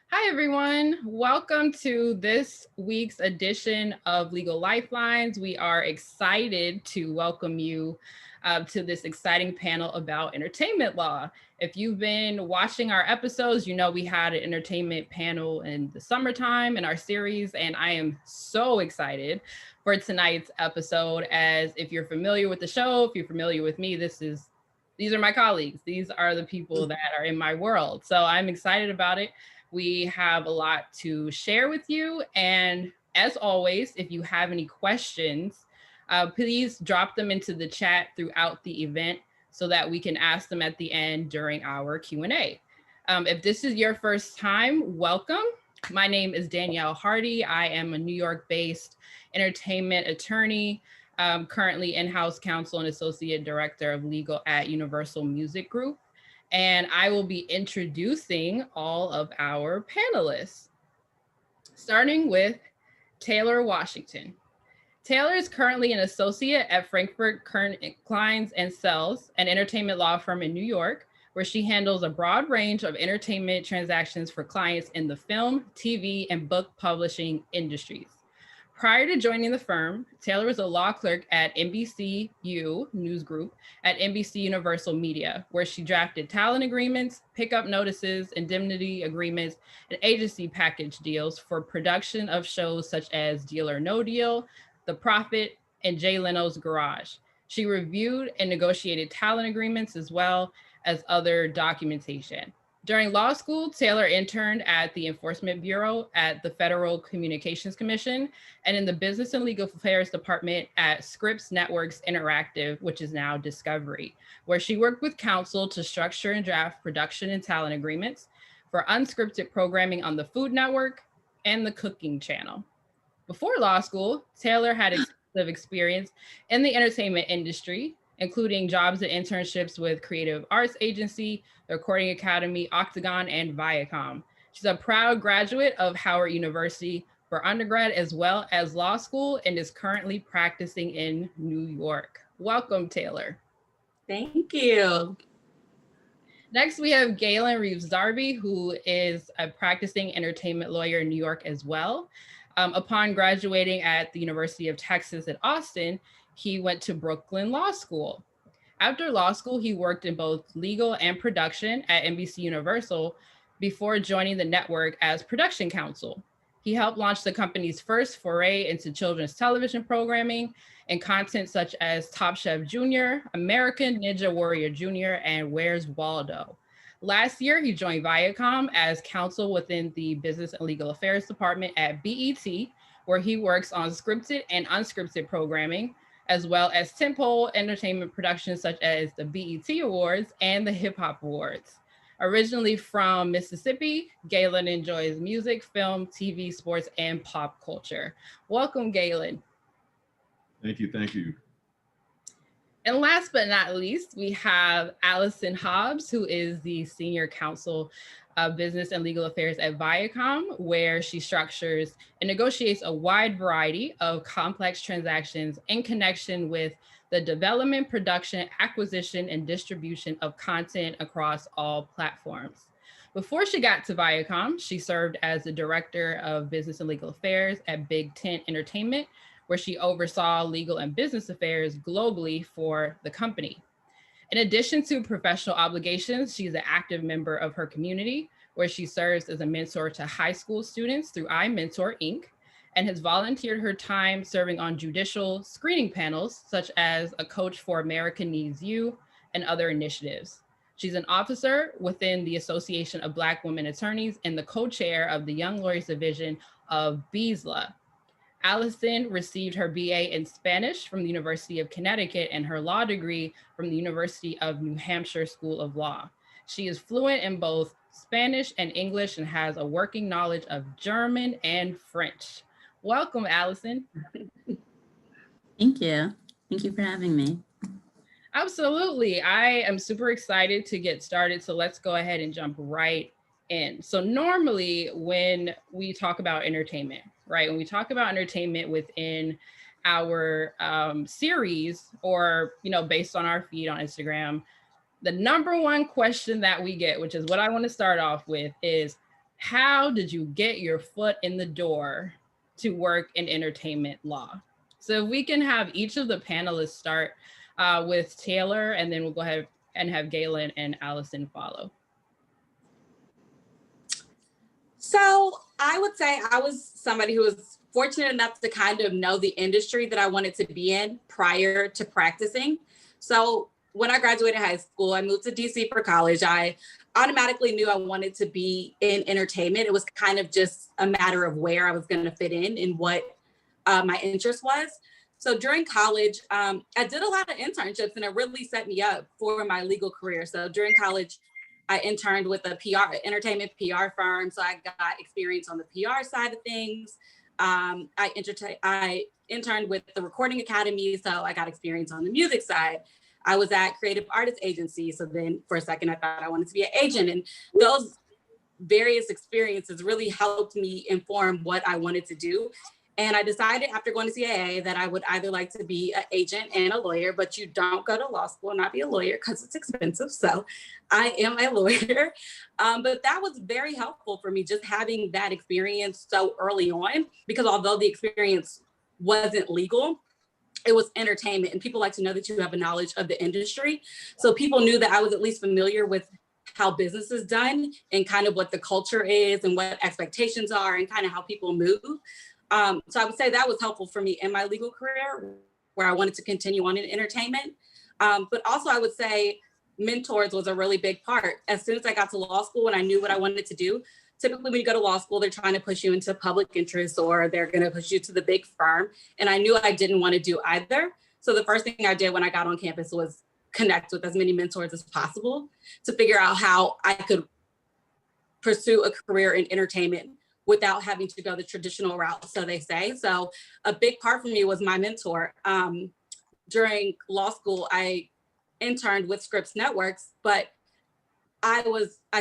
Hi, everyone. Welcome to this week's edition of Legal Lifelines. We are excited to welcome you to this exciting panel about entertainment law. If you've been watching our episodes, you know we had an entertainment panel in the summertime in our series, and I am so excited for tonight's episode. As if you're familiar with the show, if you're familiar with me, these are my colleagues. These are the people that are in my world. So I'm excited about it. We have a lot to share with you. And as always, if you have any questions, please drop them into the chat throughout the event so that we can ask them at the end during our Q&A. If this is your first time, welcome. My name is Danielle Hardy. I am a New York-based entertainment attorney, currently in-house counsel and associate director of legal at Universal Music Group. And I will be introducing all of our panelists, starting with Taylor Washington. Taylor is currently an associate at FRANKFURT KURNIT KLEIN and Sells, an entertainment law firm in New York, where she handles a broad range of entertainment transactions for clients in the film, TV, and book publishing industries. Prior to joining the firm, Taylor was a law clerk at NBCU News Group at NBC Universal Media, where she drafted talent agreements, pickup notices, indemnity agreements, and agency package deals for production of shows such as Deal or No Deal, The Prophet, and Jay Leno's Garage. She reviewed and negotiated talent agreements as well as other documentation. During law school, Taylor interned at the Enforcement Bureau at the Federal Communications Commission and in the Business and Legal Affairs Department at Scripps Networks Interactive, which is now Discovery, where she worked with counsel to structure and draft production and talent agreements for unscripted programming on the Food Network and the Cooking Channel. Before law school, Taylor had extensive experience in the entertainment industry, including jobs and internships with Creative Arts Agency, the Recording Academy, Octagon, and Viacom. She's a proud graduate of Howard University for undergrad as well as law school and is currently practicing in New York. Welcome, Taylor. Thank you. Next, we have Galen Reeves-Darby, who is a practicing entertainment lawyer in New York as well. Upon graduating at the University of Texas at Austin, he went to Brooklyn Law School. After law school, he worked in both legal and production at NBC Universal before joining the network as production counsel. He helped launch the company's first foray into children's television programming and content such as Top Chef Jr., American Ninja Warrior Jr., and Where's Waldo. Last year, he joined Viacom as counsel within the Business and Legal Affairs Department at BET, where he works on scripted and unscripted programming, as well as tentpole entertainment productions such as the BET Awards and the Hip Hop Awards. Originally from Mississippi, Galen enjoys music, film, TV, sports, and pop culture. Welcome, Galen. Thank you, thank you. And last but not least, we have Allison Hobbs, who is the Senior Counsel of Business and Legal Affairs at Viacom, where she structures and negotiates a wide variety of complex transactions in connection with the development, production, acquisition, and distribution of content across all platforms. Before she got to Viacom, she served as the Director of Business and Legal Affairs at Big Tent Entertainment, where she oversaw legal and business affairs globally for the company. In addition to professional obligations, she's an active member of her community, where she serves as a mentor to high school students through iMentor Inc., and has volunteered her time serving on judicial screening panels, such as a coach for America Needs You and other initiatives. She's an officer within the Association of Black Women Attorneys and the co-chair of the Young Lawyers Division of BESLA. Allison received her BA in Spanish from the University of Connecticut and her law degree from the University of New Hampshire School of Law. She is fluent in both Spanish and English and has a working knowledge of German and French. Welcome, Allison. Thank you. Thank you for having me. Absolutely. I am super excited to get started. So let's go ahead and jump right in. So normally when we talk about entertainment, right? When we talk about entertainment within our series or, based on our feed on Instagram, the number one question that we get, which is what I want to start off with, is how did you get your foot in the door to work in entertainment law? So if we can have each of the panelists start with Taylor, and then we'll go ahead and have Galen and Allison follow. So I would say I was somebody who was fortunate enough to kind of know the industry that I wanted to be in prior to practicing. So when I graduated high school, I moved to DC for college. I automatically knew I wanted to be in entertainment. It was kind of just a matter of where I was going to fit in and what my interest was. So during college, I did a lot of internships, and it really set me up for my legal career. So during college, I interned with a entertainment PR firm. So I got experience on the PR side of things. I interned with the Recording Academy. So I got experience on the music side. I was at Creative Artists Agency. So then for a second, I thought I wanted to be an agent. And those various experiences really helped me inform what I wanted to do. And I decided after going to CAA that I would either like to be an agent and a lawyer, but you don't go to law school and not be a lawyer because it's expensive. So I am a lawyer. But that was very helpful for me, just having that experience so early on, because although the experience wasn't legal, it was entertainment, and people like to know that you have a knowledge of the industry. So people knew that I was at least familiar with how business is done and kind of what the culture is and what expectations are and kind of how people move. So I would say that was helpful for me in my legal career, where I wanted to continue on in entertainment. But also I would say mentors was a really big part. As soon as I got to law school and I knew what I wanted to do, typically when you go to law school, they're trying to push you into public interest, or they're going to push you to the big firm. And I knew I didn't want to do either. So the first thing I did when I got on campus was connect with as many mentors as possible to figure out how I could pursue a career in entertainment without having to go the traditional route, so they say. So a big part for me was my mentor. During law school, I interned with Scripps Networks, but I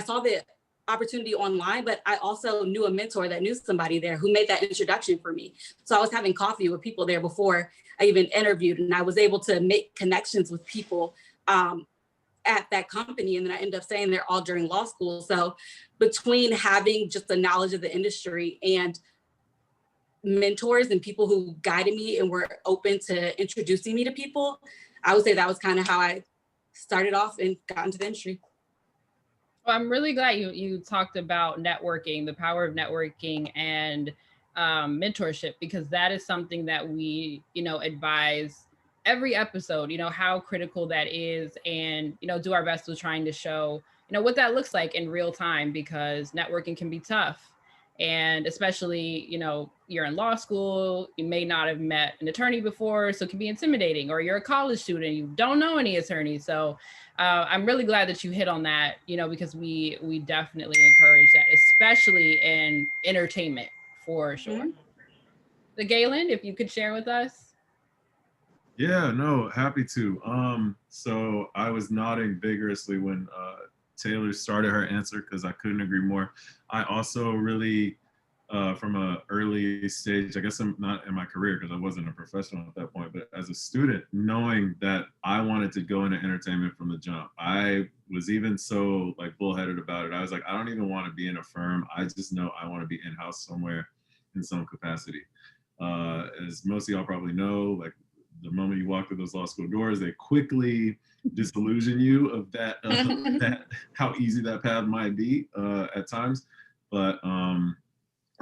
saw the opportunity online, but I also knew a mentor that knew somebody there who made that introduction for me. So I was having coffee with people there before I even interviewed, and I was able to make connections with people at that company. And then I ended up staying there all during law school. So between having just the knowledge of the industry and mentors and people who guided me and were open to introducing me to people, I would say that was kind of how I started off and got into the industry. Well, I'm really glad you talked about networking, the power of networking and mentorship, because that is something that we, advise every episode, how critical that is, and, do our best with trying to show, what that looks like in real time, because networking can be tough. And especially, you're in law school, you may not have met an attorney before, so it can be intimidating, or you're a college student, you don't know any attorneys. So I'm really glad that you hit on that, because we definitely encourage that, especially in entertainment, for sure. Mm-hmm. The Galen, if you could share with us. Yeah, no, happy to. So I was nodding vigorously when Taylor started her answer, because I couldn't agree more. I also really, from an early stage, I guess I'm not in my career because I wasn't a professional at that point, but as a student, knowing that I wanted to go into entertainment from the jump, I was even so bullheaded about it. I was like, I don't even want to be in a firm. I just know I want to be in-house somewhere in some capacity. As most of y'all probably know, the moment you walk through those law school doors, they quickly disillusion you of that, how easy that path might be at times. But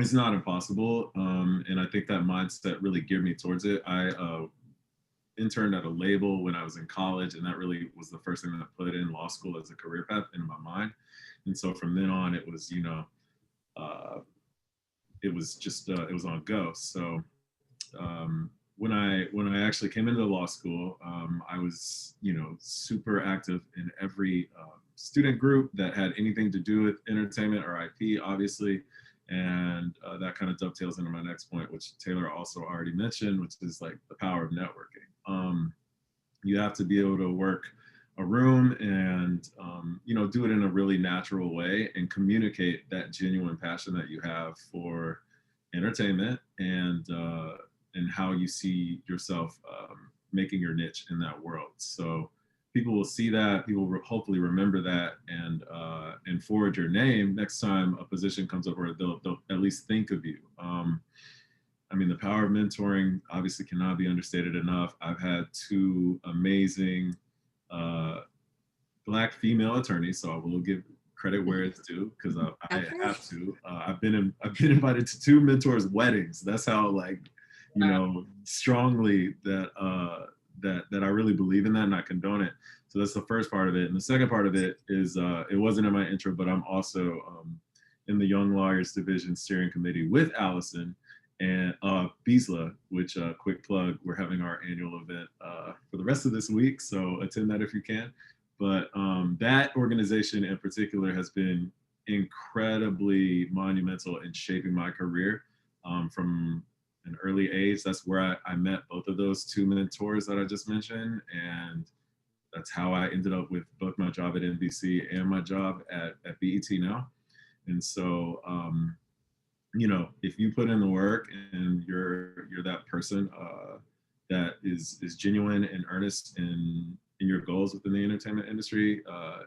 it's not impossible. And I think that mindset really geared me towards it. I interned at a label when I was in college, and that really was the first thing that I put in law school as a career path into my mind. And so from then on, it was, it was just, it was on go. So when I actually came into law school, I was, super active in every student group that had anything to do with entertainment or IP, obviously. And that kind of dovetails into my next point, which Taylor also already mentioned, which is the power of networking. You have to be able to work a room and, do it in a really natural way and communicate that genuine passion that you have for entertainment and how you see yourself making your niche in that world. So people will see that, people will hopefully remember that, and forward your name next time a position comes up, or they'll at least think of you. I mean, the power of mentoring obviously cannot be understated enough. I've had two amazing Black female attorneys, so I will give credit where it's due, because I have to. I've been invited to two mentors' weddings. That's how, like, you know, strongly that I really believe in that, and I condone it. So that's the first part of it. And the second part of it is, it wasn't in my intro, but I'm also in the Young Lawyers Division Steering Committee with Allison and BISLA, which, quick plug, we're having our annual event for the rest of this week, so attend that if you can. But that organization in particular has been incredibly monumental in shaping my career from an early age. That's where I met both of those two mentors that I just mentioned, and that's how I ended up with both my job at NBC and my job at BET now. And so, you know, if you put in the work and you're that person that is genuine and earnest in your goals within the entertainment industry,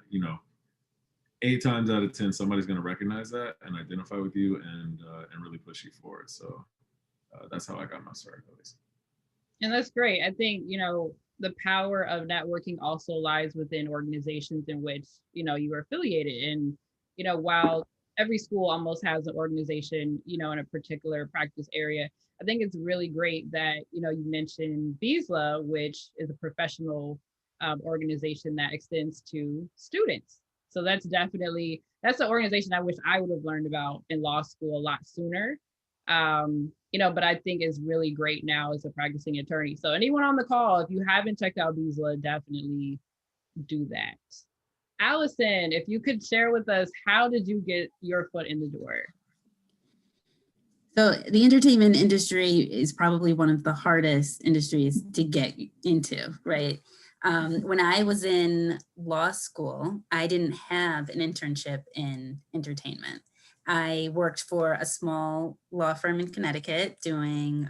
you know, 8 times out of 10, somebody's going to recognize that and identify with you and really push you forward. So that's how I got my start, at least. And that's great. I think, you know, the power of networking also lies within organizations in which, you know, you are affiliated. And, you know, while every school almost has an organization, you know, in a particular practice area, I think it's really great that, you know, you mentioned BISLA, which is a professional organization that extends to students. So that's an organization I wish I would have learned about in law school a lot sooner. You know, but I think is really great now as a practicing attorney. So anyone on the call, if you haven't checked out BISLA, definitely do that. Allison, if you could share with us, how did you get your foot in the door? So the entertainment industry is probably one of the hardest industries to get into, right? When I was in law school, I didn't have an internship in entertainment. I worked for a small law firm in Connecticut doing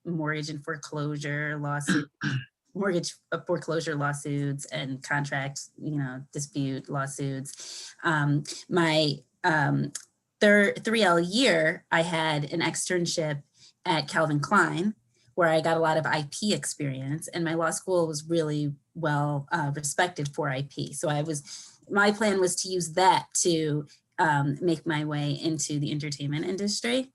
mortgage and foreclosure lawsuits, foreclosure lawsuits and contract, you know, dispute lawsuits. My 3L year, I had an externship at Calvin Klein, where I got a lot of IP experience, and my law school was really well respected for IP. So my plan was to use that to make my way into the entertainment industry.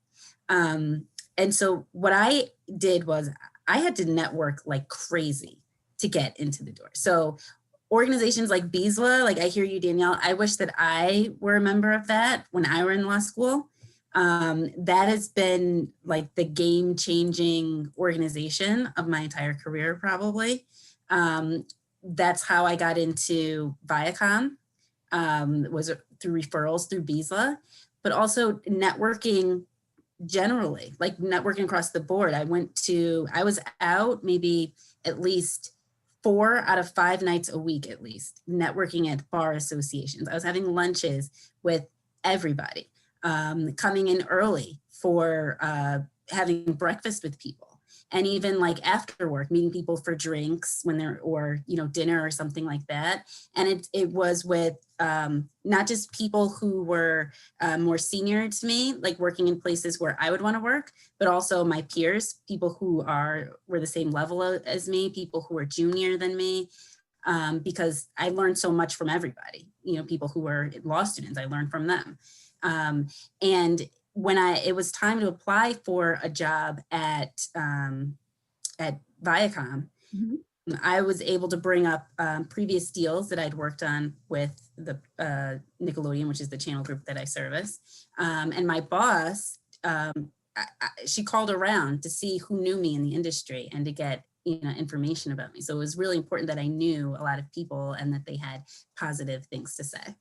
And so what I did was I had to network like crazy to get into the door. So organizations like BISLA, like I hear you, Danielle, I wish that I were a member of that when I were in law school. That has been like the game-changing organization of my entire career, probably. That's how I got into VIACOM, was through referrals through BISLA, but also networking generally, like networking across the board. I was out maybe at least 4 out of 5 nights a week, at least, networking at bar associations. I was having lunches with everybody, coming in early for having breakfast with people. And even like after work, meeting people for drinks or, you know, dinner or something like that. And it was with not just people who were more senior to me, like working in places where I would want to work, but also my peers, people who were the same level as me, people who were junior than me, because I learned so much from everybody. You know, people who were law students, I learned from them. And when it was time to apply for a job at VIACOM, mm-hmm. I was able to bring up previous deals that I'd worked on with the Nickelodeon, which is the channel group that I service. And my boss, she called around to see who knew me in the industry and to get, you know, information about me. So it was really important that I knew a lot of people and that they had positive things to say.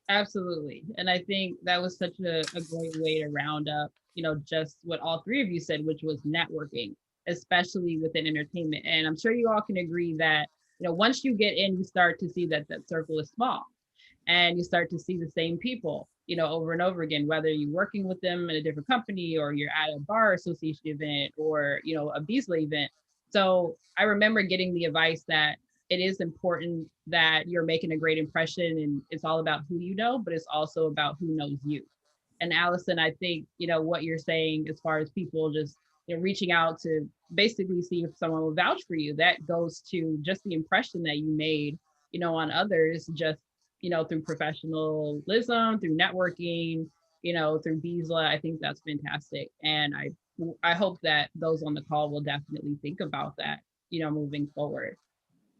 Absolutely. And I think that was such a great way to round up, you know, just what all three of you said, which was networking, especially within entertainment. And I'm sure you all can agree that, you know, once you get in, you start to see that circle is small and you start to see the same people, you know, over and over again, whether you're working with them in a different company or you're at a bar association event or, you know, a BISLA event. So I remember getting the advice that, it is important that you're making a great impression, and it's all about who you know, but it's also about who knows you. And Allison, I think, what you're saying as far as people just, reaching out to basically see if someone will vouch for you, that goes to just the impression that you made, on others, just, through professionalism, through networking, through Beesla. I think that's fantastic. And I hope that those on the call will definitely think about that, moving forward.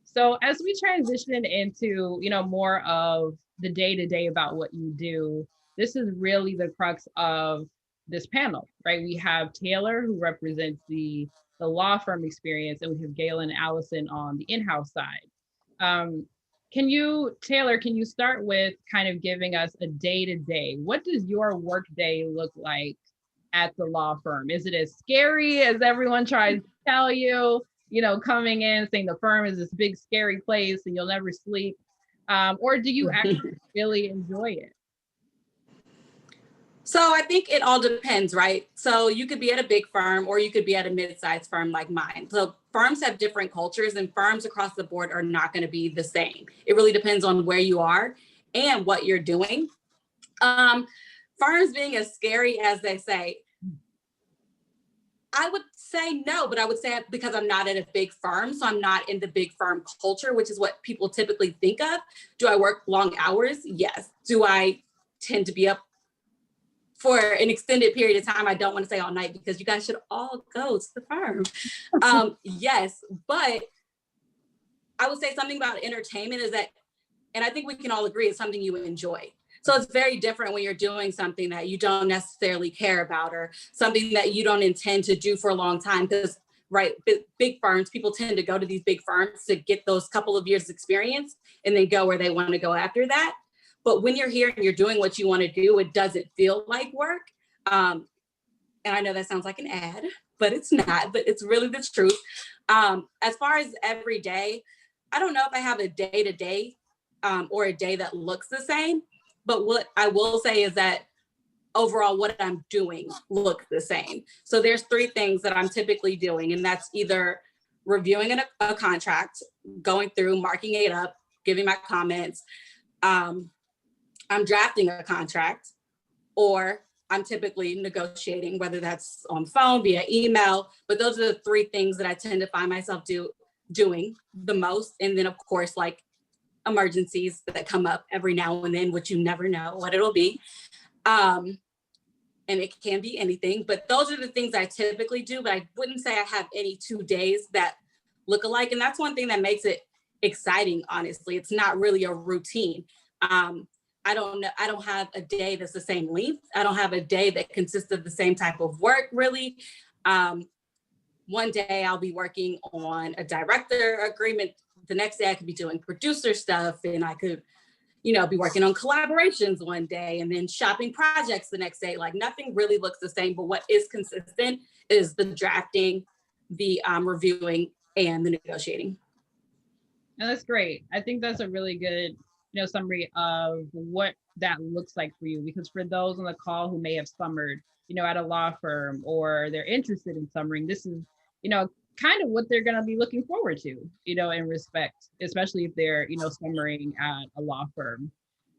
So as we transition into, more of the day-to-day about what you do, this is really the crux of this panel, right? We have Taylor, who represents the law firm experience, and we have Galen and Allison on the in-house side. Taylor, can you start with kind of giving us a day-to-day? What does your work day look like at the law firm? Is it as scary as everyone tries to tell you? Coming in saying the firm is this big scary place and you'll never sleep, or do you actually really enjoy it? So I think it all depends, right? So you could be at a big firm or you could be at a mid-sized firm like mine. So firms have different cultures, and firms across the board are not going to be the same. It really depends on where you are and what you're doing. Firms being as scary as they say, I would say no, but I would say it because I'm not at a big firm. So I'm not in the big firm culture, which is what people typically think of. Do I work long hours? Yes. Do I tend to be up for an extended period of time? I don't want to say all night because you guys should all go to the firm. Yes, but I would say something about entertainment is that, and I think we can all agree, it's something you enjoy. So it's very different when you're doing something that you don't necessarily care about or something that you don't intend to do for a long time. Because, right, big firms, people tend to go to these big firms to get those couple of years experience and then go where they want to go after that. But when you're here and you're doing what you want to do, it doesn't feel like work. And I know that sounds like an ad, but it's not, but it's really the truth. As far as every day, I don't know if I have a day-to-day or a day that looks the same. But what I will say is that overall, what I'm doing looks the same. So there's three things that I'm typically doing, and that's either reviewing a contract, going through, marking it up, giving my comments. I'm drafting a contract, or I'm typically negotiating, whether that's on phone, via email. But those are the three things that I tend to find myself doing the most. And then, of course, like emergencies that come up every now and then, which you never know what it'll be. And it can be anything, but those are the things I typically do, but I wouldn't say I have any 2 days that look alike. And that's one thing that makes it exciting, honestly. It's not really a routine. I don't know. I don't have a day that's the same length. I don't have a day that consists of the same type of work, really. One day I'll be working on a director agreement. The next day I could be doing producer stuff, and I could, be working on collaborations one day and then shopping projects the next day. Like nothing really looks the same, but what is consistent is the drafting, the reviewing, and the negotiating. And that's great. I think that's a really good, summary of what that looks like for you, because for those on the call who may have summered, at a law firm, or they're interested in summering, this is, kind of what they're going to be looking forward to, in respect, especially if they're, summering at a law firm.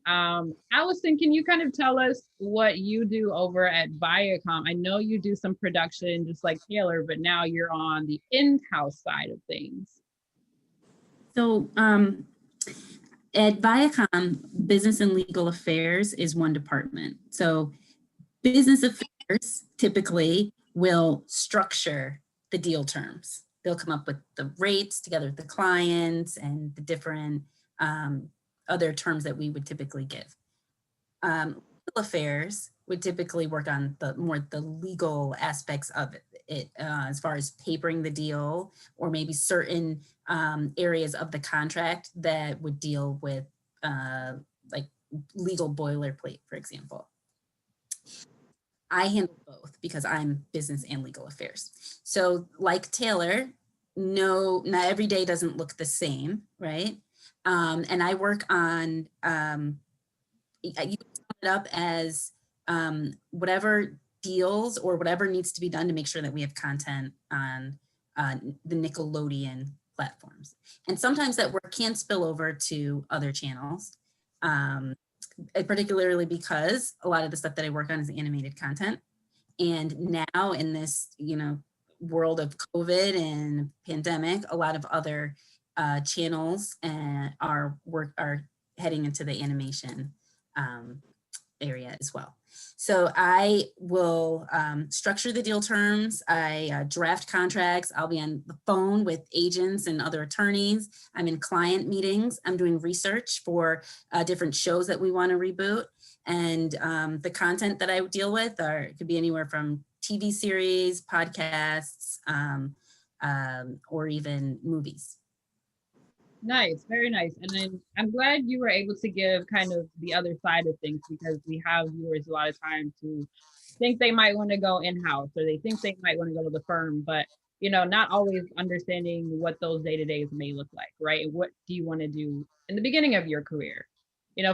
Allison, can you kind of tell us what you do over at VIACOM? I know you do some production just like Taylor, but now you're on the in-house side of things. So at VIACOM, business and legal affairs is one department. So business affairs typically will structure the deal terms. They'll come up with the rates together with the clients and the different other terms that we would typically give. Legal affairs would typically work on the legal aspects of it as far as papering the deal, or maybe certain areas of the contract that would deal with like legal boilerplate, for example. I handle both because I'm business and legal affairs. So like Taylor, no, not every day doesn't look the same, right? And I work on, you sum it up as whatever deals or whatever needs to be done to make sure that we have content on the Nickelodeon platforms. And sometimes that work can spill over to other channels, particularly because a lot of the stuff that I work on is animated content. And now in this, world of COVID and pandemic, a lot of other channels are heading into the animation area as well. So I will structure the deal terms. I draft contracts. I'll be on the phone with agents and other attorneys. I'm in client meetings. I'm doing research for different shows that we want to reboot. And the content that I deal with could be anywhere from TV series, podcasts, or even movies. Nice, very nice. And then I'm glad you were able to give kind of the other side of things, because we have viewers a lot of times who think they might want to go in-house, or they think they might want to go to the firm, but not always understanding what those day-to-days may look like, right? And what do you want to do in the beginning of your career?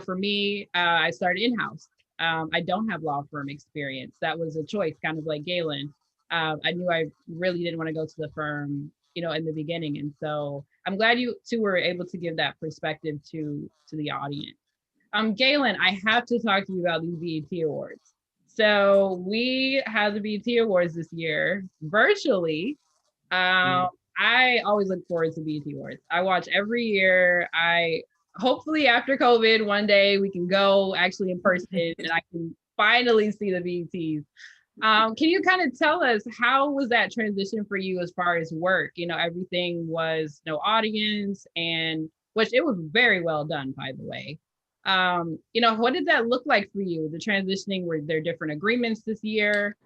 For me, I started in-house. I don't have law firm experience. That was a choice, kind of like Galen. I knew I really didn't want to go to the firm, in the beginning. And so I'm glad you two were able to give that perspective to the audience. Galen, I have to talk to you about these BET Awards. So we had the BET Awards this year virtually. I always look forward to BET Awards. I watch every year. Hopefully after COVID, one day we can go actually in person and I can finally see the BETs. Can you kind of tell us, how was that transition for you as far as work? Everything was no audience, and which it was very well done, by the way. What did that look like for you? The transitioning, were there different agreements this year,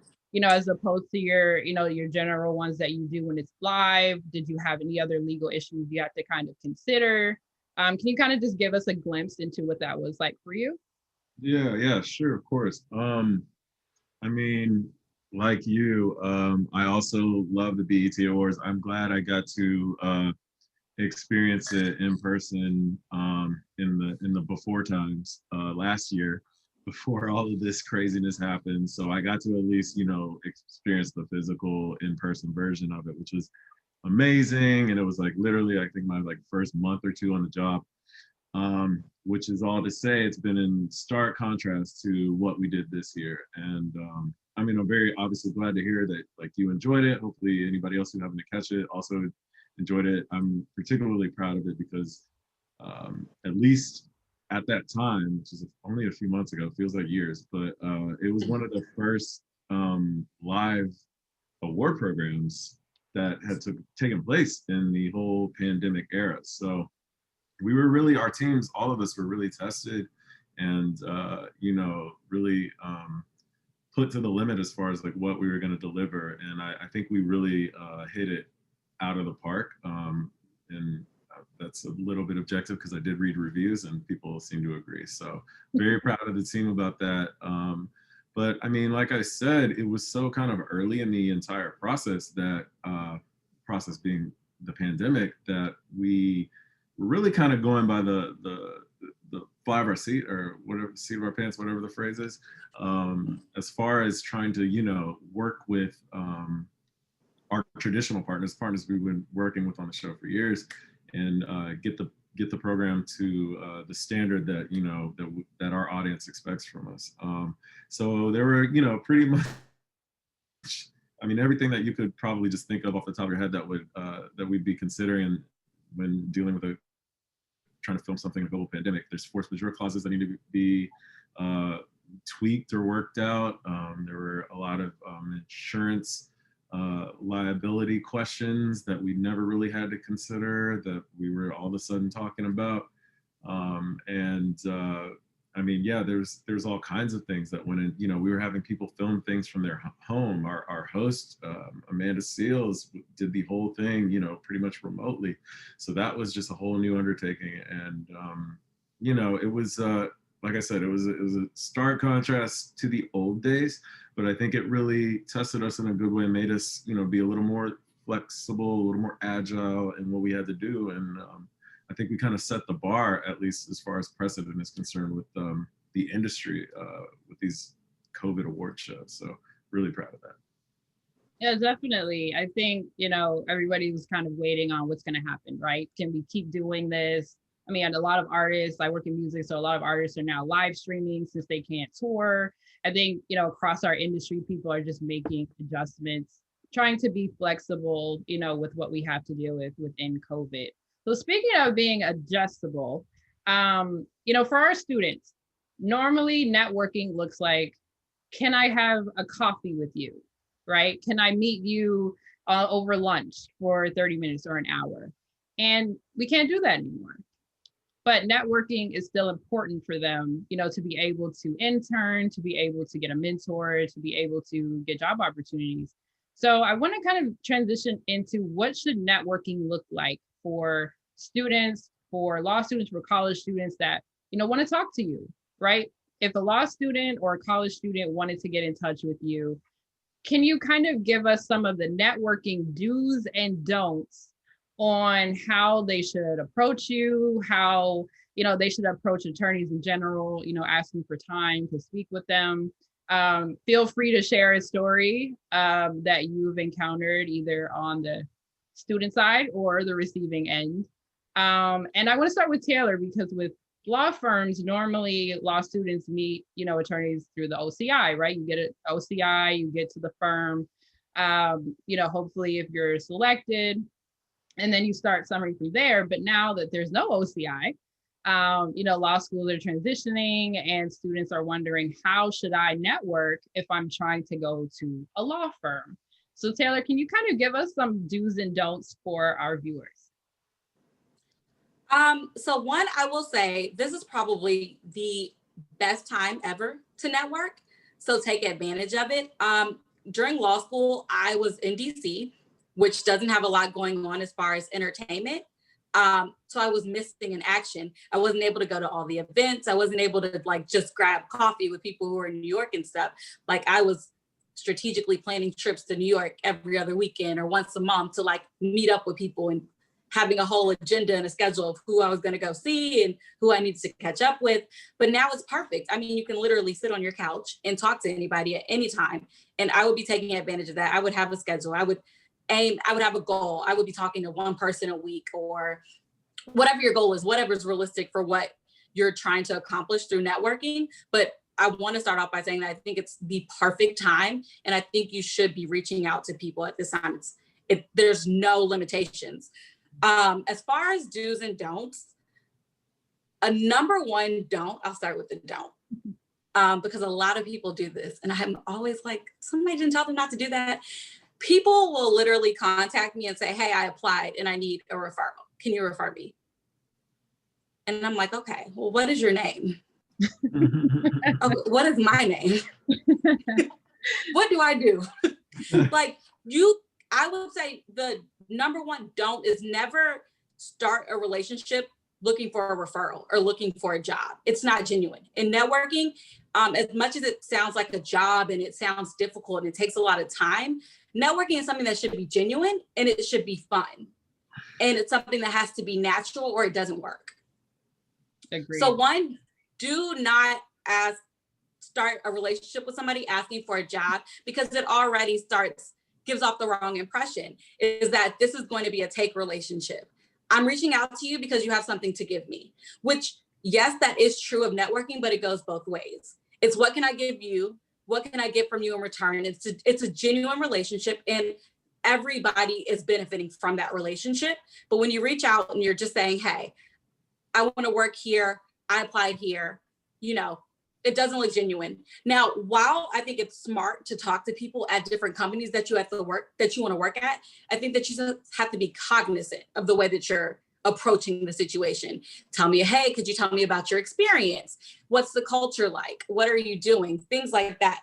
as opposed to your general ones that you do when it's live? Did you have any other legal issues you have to kind of consider? Can you kind of just give us a glimpse into what that was like for you? Yeah, sure, of course. I mean, like you, I also love the BET Awards. I'm glad I got to experience it in person in the before times last year, before all of this craziness happened. So I got to at least, experience the physical in-person version of it, which was amazing. And it was like literally, I think my first month or two on the job, which is all to say it's been in stark contrast to what we did this year. And I mean, I'm very obviously glad to hear that you enjoyed it. Hopefully anybody else who happened to catch it also enjoyed it. I'm particularly proud of it because at least at that time, which is only a few months ago, feels like years, but it was one of the first live award programs that had taken place in the whole pandemic era. So we were really, our teams, all of us were really tested and, really put to the limit as far as what we were going to deliver. And I think we really hit it out of the park. And that's a little bit objective because I did read reviews and people seem to agree. So very proud of the team about that. But I mean, like I said, it was so kind of early in the entire process that, process being the pandemic, that we were really kind of going by the fly of our seat, or whatever, seat of our pants, whatever the phrase is, as far as trying to, work with our traditional partners we've been working with on the show for years, and get the program to the standard that that our audience expects from us. So there were pretty much, I mean, everything that you could probably just think of off the top of your head that we'd be considering when dealing with trying to film something in a global pandemic. There's force majeure clauses that need to be tweaked or worked out. There were a lot of insurance liability questions that we never really had to consider, that we were all of a sudden talking about. I mean, yeah, there's all kinds of things that went in. We were having people film things from their home. Our host, Amanda Seals, did the whole thing, pretty much remotely. So that was just a whole new undertaking. And, it was, like I said, it was a stark contrast to the old days, but I think it really tested us in a good way, made us, be a little more flexible, a little more agile in what we had to do. And, I think we kind of set the bar, at least as far as precedent is concerned, with the industry with these COVID award shows. So really proud of that. Yeah, definitely. I think, everybody was kind of waiting on what's going to happen, right? Can we keep doing this? I mean, a lot of artists, I work in music, so a lot of artists are now live streaming since they can't tour. I think, across our industry, people are just making adjustments, trying to be flexible, with what we have to deal with within COVID. So speaking of being adjustable, for our students, normally networking looks like, can I have a coffee with you? Right? Can I meet you over lunch for 30 minutes or an hour? And we can't do that anymore. But networking is still important for them, to be able to intern, to be able to get a mentor, to be able to get job opportunities. So I want to kind of transition into what should networking look like for students, for law students, for college students that, want to talk to you, right? If a law student or a college student wanted to get in touch with you, can you kind of give us some of the networking do's and don'ts on how they should approach you, how, they should approach attorneys in general, asking for time to speak with them? Feel free to share a story that you've encountered either on the student side or the receiving end. And I want to start with Taylor, because with law firms, normally law students meet, attorneys through the OCI, right? You get an OCI, you get to the firm, hopefully if you're selected, and then you start summary from there. But now that there's no OCI, law schools are transitioning and students are wondering, how should I network if I'm trying to go to a law firm? So Taylor, can you kind of give us some do's and don'ts for our viewers? So one, I will say this is probably the best time ever to network. So take advantage of it. During law school, I was in DC, which doesn't have a lot going on as far as entertainment. So I was missing in action. I wasn't able to go to all the events. I wasn't able to just grab coffee with people who were in New York and stuff. I was strategically planning trips to New York every other weekend or once a month to meet up with people and having a whole agenda and a schedule of who I was going to go see and who I needed to catch up with. But now it's perfect. I mean, you can literally sit on your couch and talk to anybody at any time. And I would be taking advantage of that. I would have a schedule. I would have a goal. I would be talking to one person a week, or whatever your goal is, whatever's realistic for what you're trying to accomplish through networking. But I want to start off by saying that I think it's the perfect time. And I think you should be reaching out to people at this time. There's no limitations. As far as do's and don'ts, a number one don't, I'll start with the don't, because a lot of people do this. And I'm always like, somebody didn't tell them not to do that. People will literally contact me and say, hey, I applied and I need a referral. Can you refer me? And I'm like, okay, well, what is your name? Oh, what is my name? What do I do? I would say the number one don't is never start a relationship looking for a referral or looking for a job. It's not genuine. In networking, as much as it sounds like a job and it sounds difficult and it takes a lot of time, networking is something that should be genuine and it should be fun. And it's something that has to be natural or it doesn't work. Agreed. So one, do not start a relationship with somebody asking for a job, because it already gives off the wrong impression, is that this is going to be a take relationship. I'm reaching out to you because you have something to give me, which, yes, that is true of networking, but it goes both ways. It's what can I give you? What can I get from you in return? It's a genuine relationship and everybody is benefiting from that relationship. But when you reach out and you're just saying, hey, I want to work here, I applied here, it doesn't look genuine. Now, while I think it's smart to talk to people at different companies that you want to work at, I think that you have to be cognizant of the way that you're approaching the situation. Tell me, hey, could you tell me about your experience? What's the culture like? What are you doing? Things like that.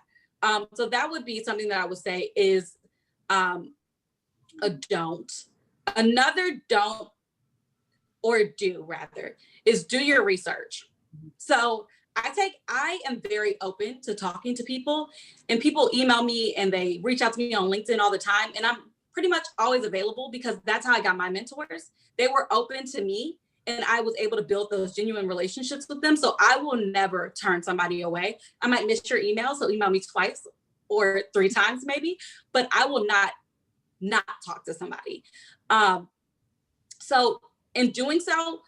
So that would be something that I would say is a don't. Another don't, or do rather, is do your research. So I am very open to talking to people, and people email me and they reach out to me on LinkedIn all the time. And I'm pretty much always available because that's how I got my mentors. They were open to me and I was able to build those genuine relationships with them. So I will never turn somebody away. I might miss your email, so email me twice. or 3 times maybe, but I will not talk to somebody. So in doing so,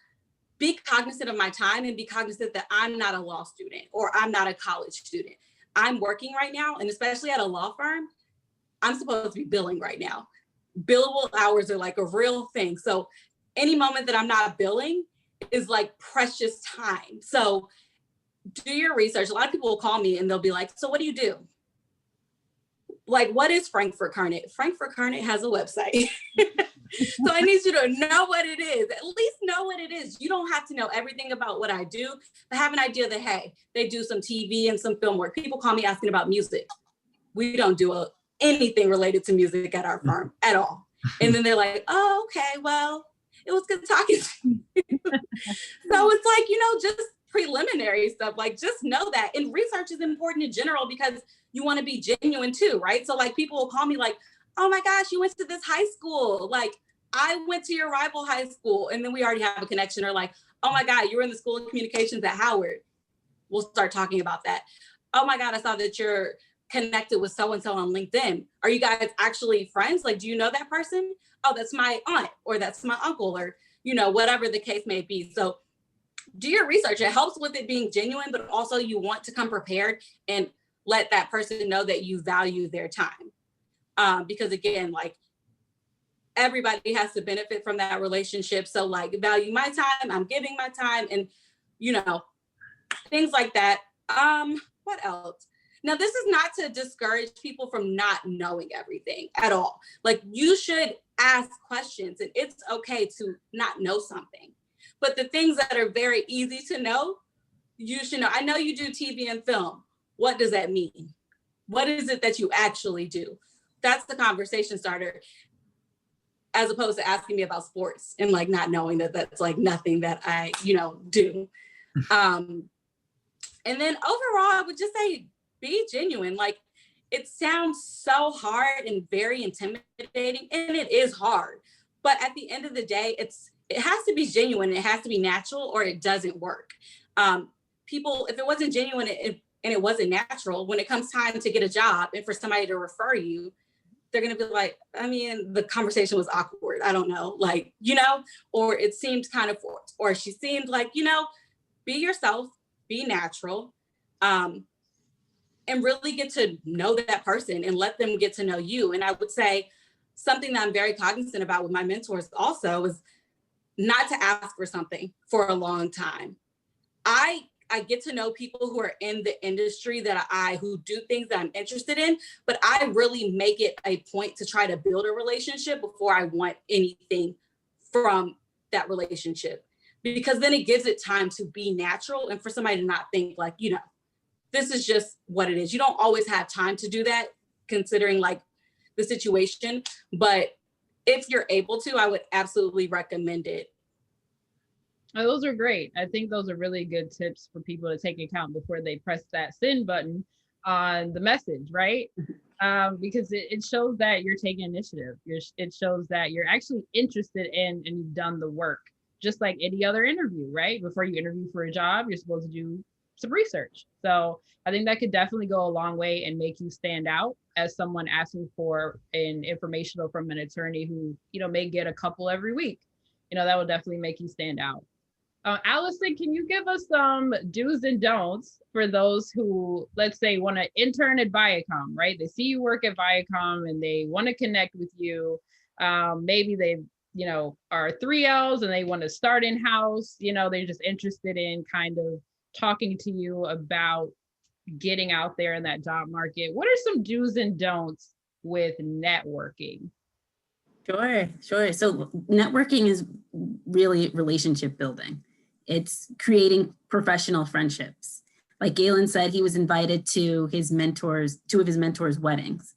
be cognizant of my time and be cognizant that I'm not a law student or I'm not a college student. I'm working right now, and especially at a law firm, I'm supposed to be billing right now. Billable hours are like a real thing. So any moment that I'm not billing is like precious time. So do your research. A lot of people will call me and they'll be like, so what do you do? Like, what is Frankfurt Kurnit? Frankfurt Kurnit has a website. So I need you to know what it is. At least know what it is. You don't have to know everything about what I do, but have an idea that, hey, they do some TV and some film work. People call me asking about music. We don't do anything related to music at our firm at all. And then they're like, oh, okay, well, it was good talking to you. So it's like, just preliminary stuff, like just know that. And research is important in general because you want to be genuine too, right? So like people will call me like, oh my gosh, you went to this high school. Like I went to your rival high school, and then we already have a connection. Or like, oh my God, you were in the School of Communications at Howard. We'll start talking about that. Oh my God, I saw that you're connected with so-and-so on LinkedIn. Are you guys actually friends? Like, do you know that person? Oh, that's my aunt, or that's my uncle, or, whatever the case may be. So do your research. It helps with it being genuine, but also you want to come prepared and let that person know that you value their time. Because again, like everybody has to benefit from that relationship. So like value my time, I'm giving my time, and things like that. What else? Now, this is not to discourage people from not knowing everything at all. Like you should ask questions, and it's okay to not know something. But the things that are very easy to know, you should know. I know you do TV and film. What does that mean? What is it that you actually do? That's the conversation starter, as opposed to asking me about sports and like not knowing that that's like nothing that I, do. And then overall, I would just say, be genuine. Like it sounds so hard and very intimidating, and it is hard. But at the end of the day, it has to be genuine. It has to be natural, or it doesn't work. People, if it wasn't genuine and it wasn't natural, when it comes time to get a job and for somebody to refer you, they're going to be like, I mean, the conversation was awkward. I don't know, like, or it seemed kind of forced, or she seemed like, be yourself, be natural, and really get to know that person and let them get to know you. And I would say something that I'm very cognizant about with my mentors also is not to ask for something for a long time. I get to know people who are in the industry who do things that I'm interested in, but I really make it a point to try to build a relationship before I want anything from that relationship, because then it gives it time to be natural and for somebody to not think like, this is just what it is. You don't always have time to do that considering like the situation, but if you're able to, I would absolutely recommend it. Oh, those are great. I think those are really good tips for people to take account before they press that send button on the message, right? Because it shows that you're taking initiative. It shows that you're actually interested in and you've done the work, just like any other interview, right? Before you interview for a job, you're supposed to do some research. So I think that could definitely go a long way and make you stand out as someone asking for an informational from an attorney who, may get a couple every week. That will definitely make you stand out. Allison, can you give us some do's and don'ts for those who, let's say, want to intern at VIACOM, right? They see you work at VIACOM and they want to connect with you. Maybe they, are 3Ls and they want to start in-house. They're just interested in kind of talking to you about getting out there in that job market. What are some do's and don'ts with networking? Sure. So networking is really relationship building. It's creating professional friendships. Like Galen said, he was invited to two of his mentors' weddings.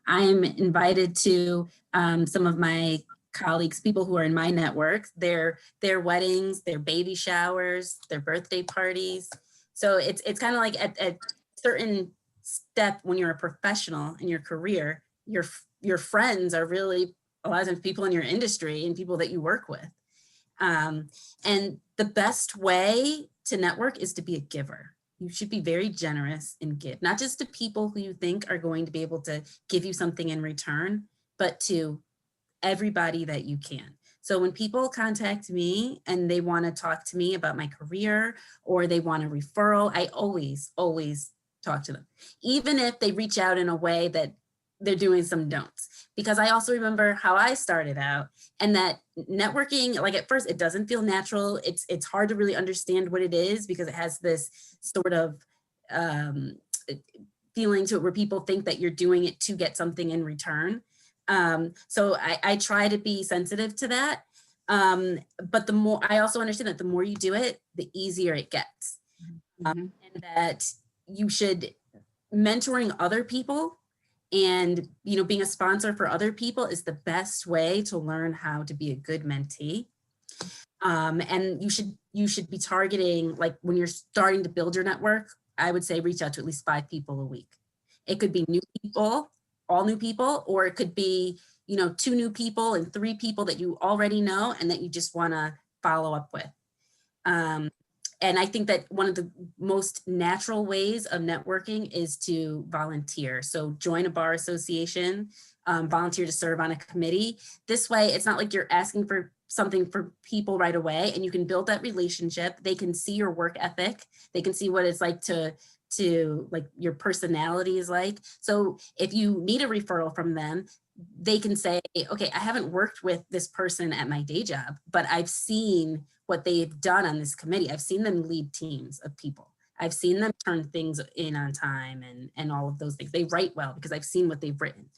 I'm invited to some of my colleagues, people who are in my network, their weddings, their baby showers, their birthday parties. So it's kind of like at a certain step when you're a professional in your career, your friends are really a lot of times people in your industry and people that you work with. And the best way to network is to be a giver. You should be very generous and give, not just to people who you think are going to be able to give you something in return, but to everybody that you can. So when people contact me and they want to talk to me about my career or they want a referral, I always talk to them, even if they reach out in a way that they're doing some don'ts, because I also remember how I started out, and that networking, like at first it doesn't feel natural. It's hard to really understand what it is because it has this sort of feeling to it where people think that you're doing it to get something in return. So I try to be sensitive to that. But the more, I also understand that the more you do it, the easier it gets. And that you should, mentoring other people and, you know, being a sponsor for other people is the best way to learn how to be a good mentee. And you should be targeting, like when you're starting to build your network, I would say reach out to at least 5 people a week. It could be new people, all new people, or it could be, you know, 2 new people and 3 people that you already know and that you just want to follow up with. And I think that one of the most natural ways of networking is to volunteer. So join a bar association, volunteer to serve on a committee. This way, it's not like you're asking for something for people right away, and you can build that relationship. They can see your work ethic. They can see what it's like to like your personality is like. So if you need a referral from them, they can say, okay, I haven't worked with this person at my day job, but I've seen what they've done on this committee. I've seen them lead teams of people. I've seen them turn things in on time and all of those things. They write well because I've seen what they've written.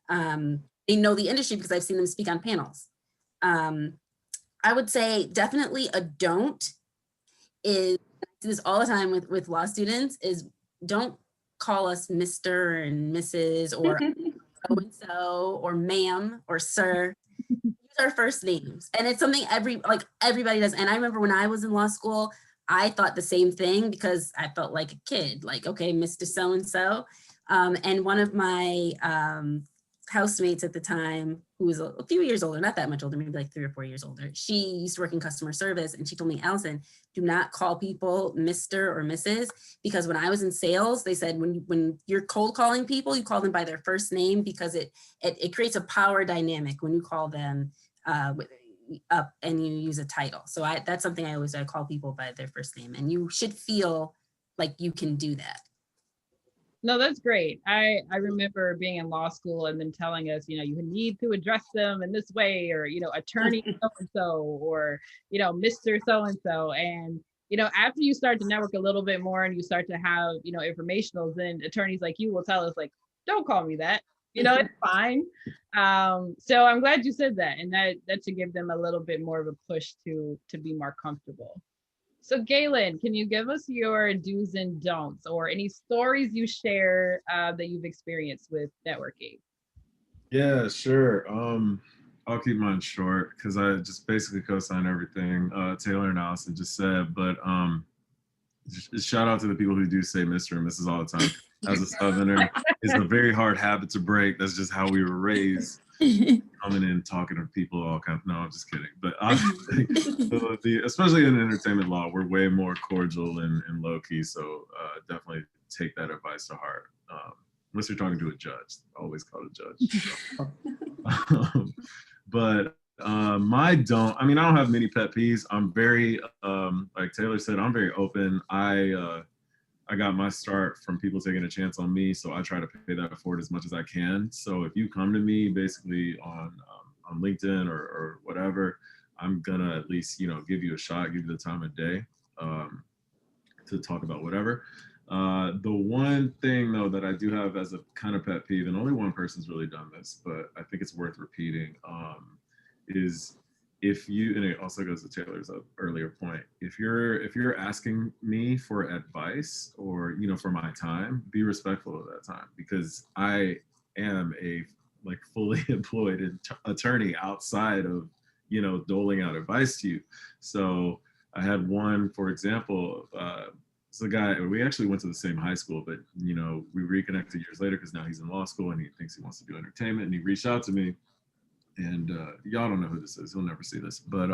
They know the industry because I've seen them speak on panels. I would say definitely a don't is, I do this all the time with law students, is don't call us Mr. and Mrs. or so-and-so or ma'am or sir. Use our first names. And it's something everybody does. And I remember when I was in law school, I thought the same thing because I felt like a kid, like, okay, Mr. So-and-so. And one of my housemates at the time, who was a few years older, not that much older, maybe like 3 or 4 years older, she used to work in customer service, and she told me, Allison, do not call people Mr. or Mrs. because when I was in sales, they said when you're cold calling people, you call them by their first name because it creates a power dynamic when you call them up and you use a title. So that's something I call people by their first name, and you should feel like you can do that. No, that's great. I remember being in law school and then telling us, you know, you need to address them in this way, or, you know, attorney so-and-so, or, you know, Mr. So-and-so. And, you know, after you start to network a little bit more and you start to have, you know, informationals, then attorneys like you will tell us, like, don't call me that, you know, it's fine. So I'm glad you said that, and that should give them a little bit more of a push to be more comfortable. So Galen, can you give us your do's and don'ts or any stories you share that you've experienced with networking? Yeah, sure. I'll keep mine short because I just basically co-sign everything Taylor and Allison just said. But just shout out to the people who do say Mr. and Mrs. all the time. As a Southerner, it's a very hard habit to break. That's just how we were raised. Coming in talking to people all kind of, no, I'm just kidding. But especially in entertainment law, we're way more cordial and low key. So definitely take that advice to heart. Unless you're talking to a judge, always call a judge. But my don't, I mean, I don't have many pet peeves. I'm very, like Taylor said, I'm very open. I got my start from people taking a chance on me, so I try to pay that forward as much as I can. So if you come to me basically on LinkedIn or whatever, I'm gonna at least, you know, give you a shot, give you the time of day to talk about whatever. The one thing though that I do have as a kind of pet peeve, and only one person's really done this, but I think it's worth repeating, is if you, and it also goes to Taylor's earlier point, if you're asking me for advice or, you know, for my time, be respectful of that time, because I am a like fully employed attorney outside of, you know, doling out advice to you. So I had one, for example, it's a guy, we actually went to the same high school, but, you know, we reconnected years later because now he's in law school and he thinks he wants to do entertainment, and he reached out to me. And y'all don't know who this is. He'll never see this, but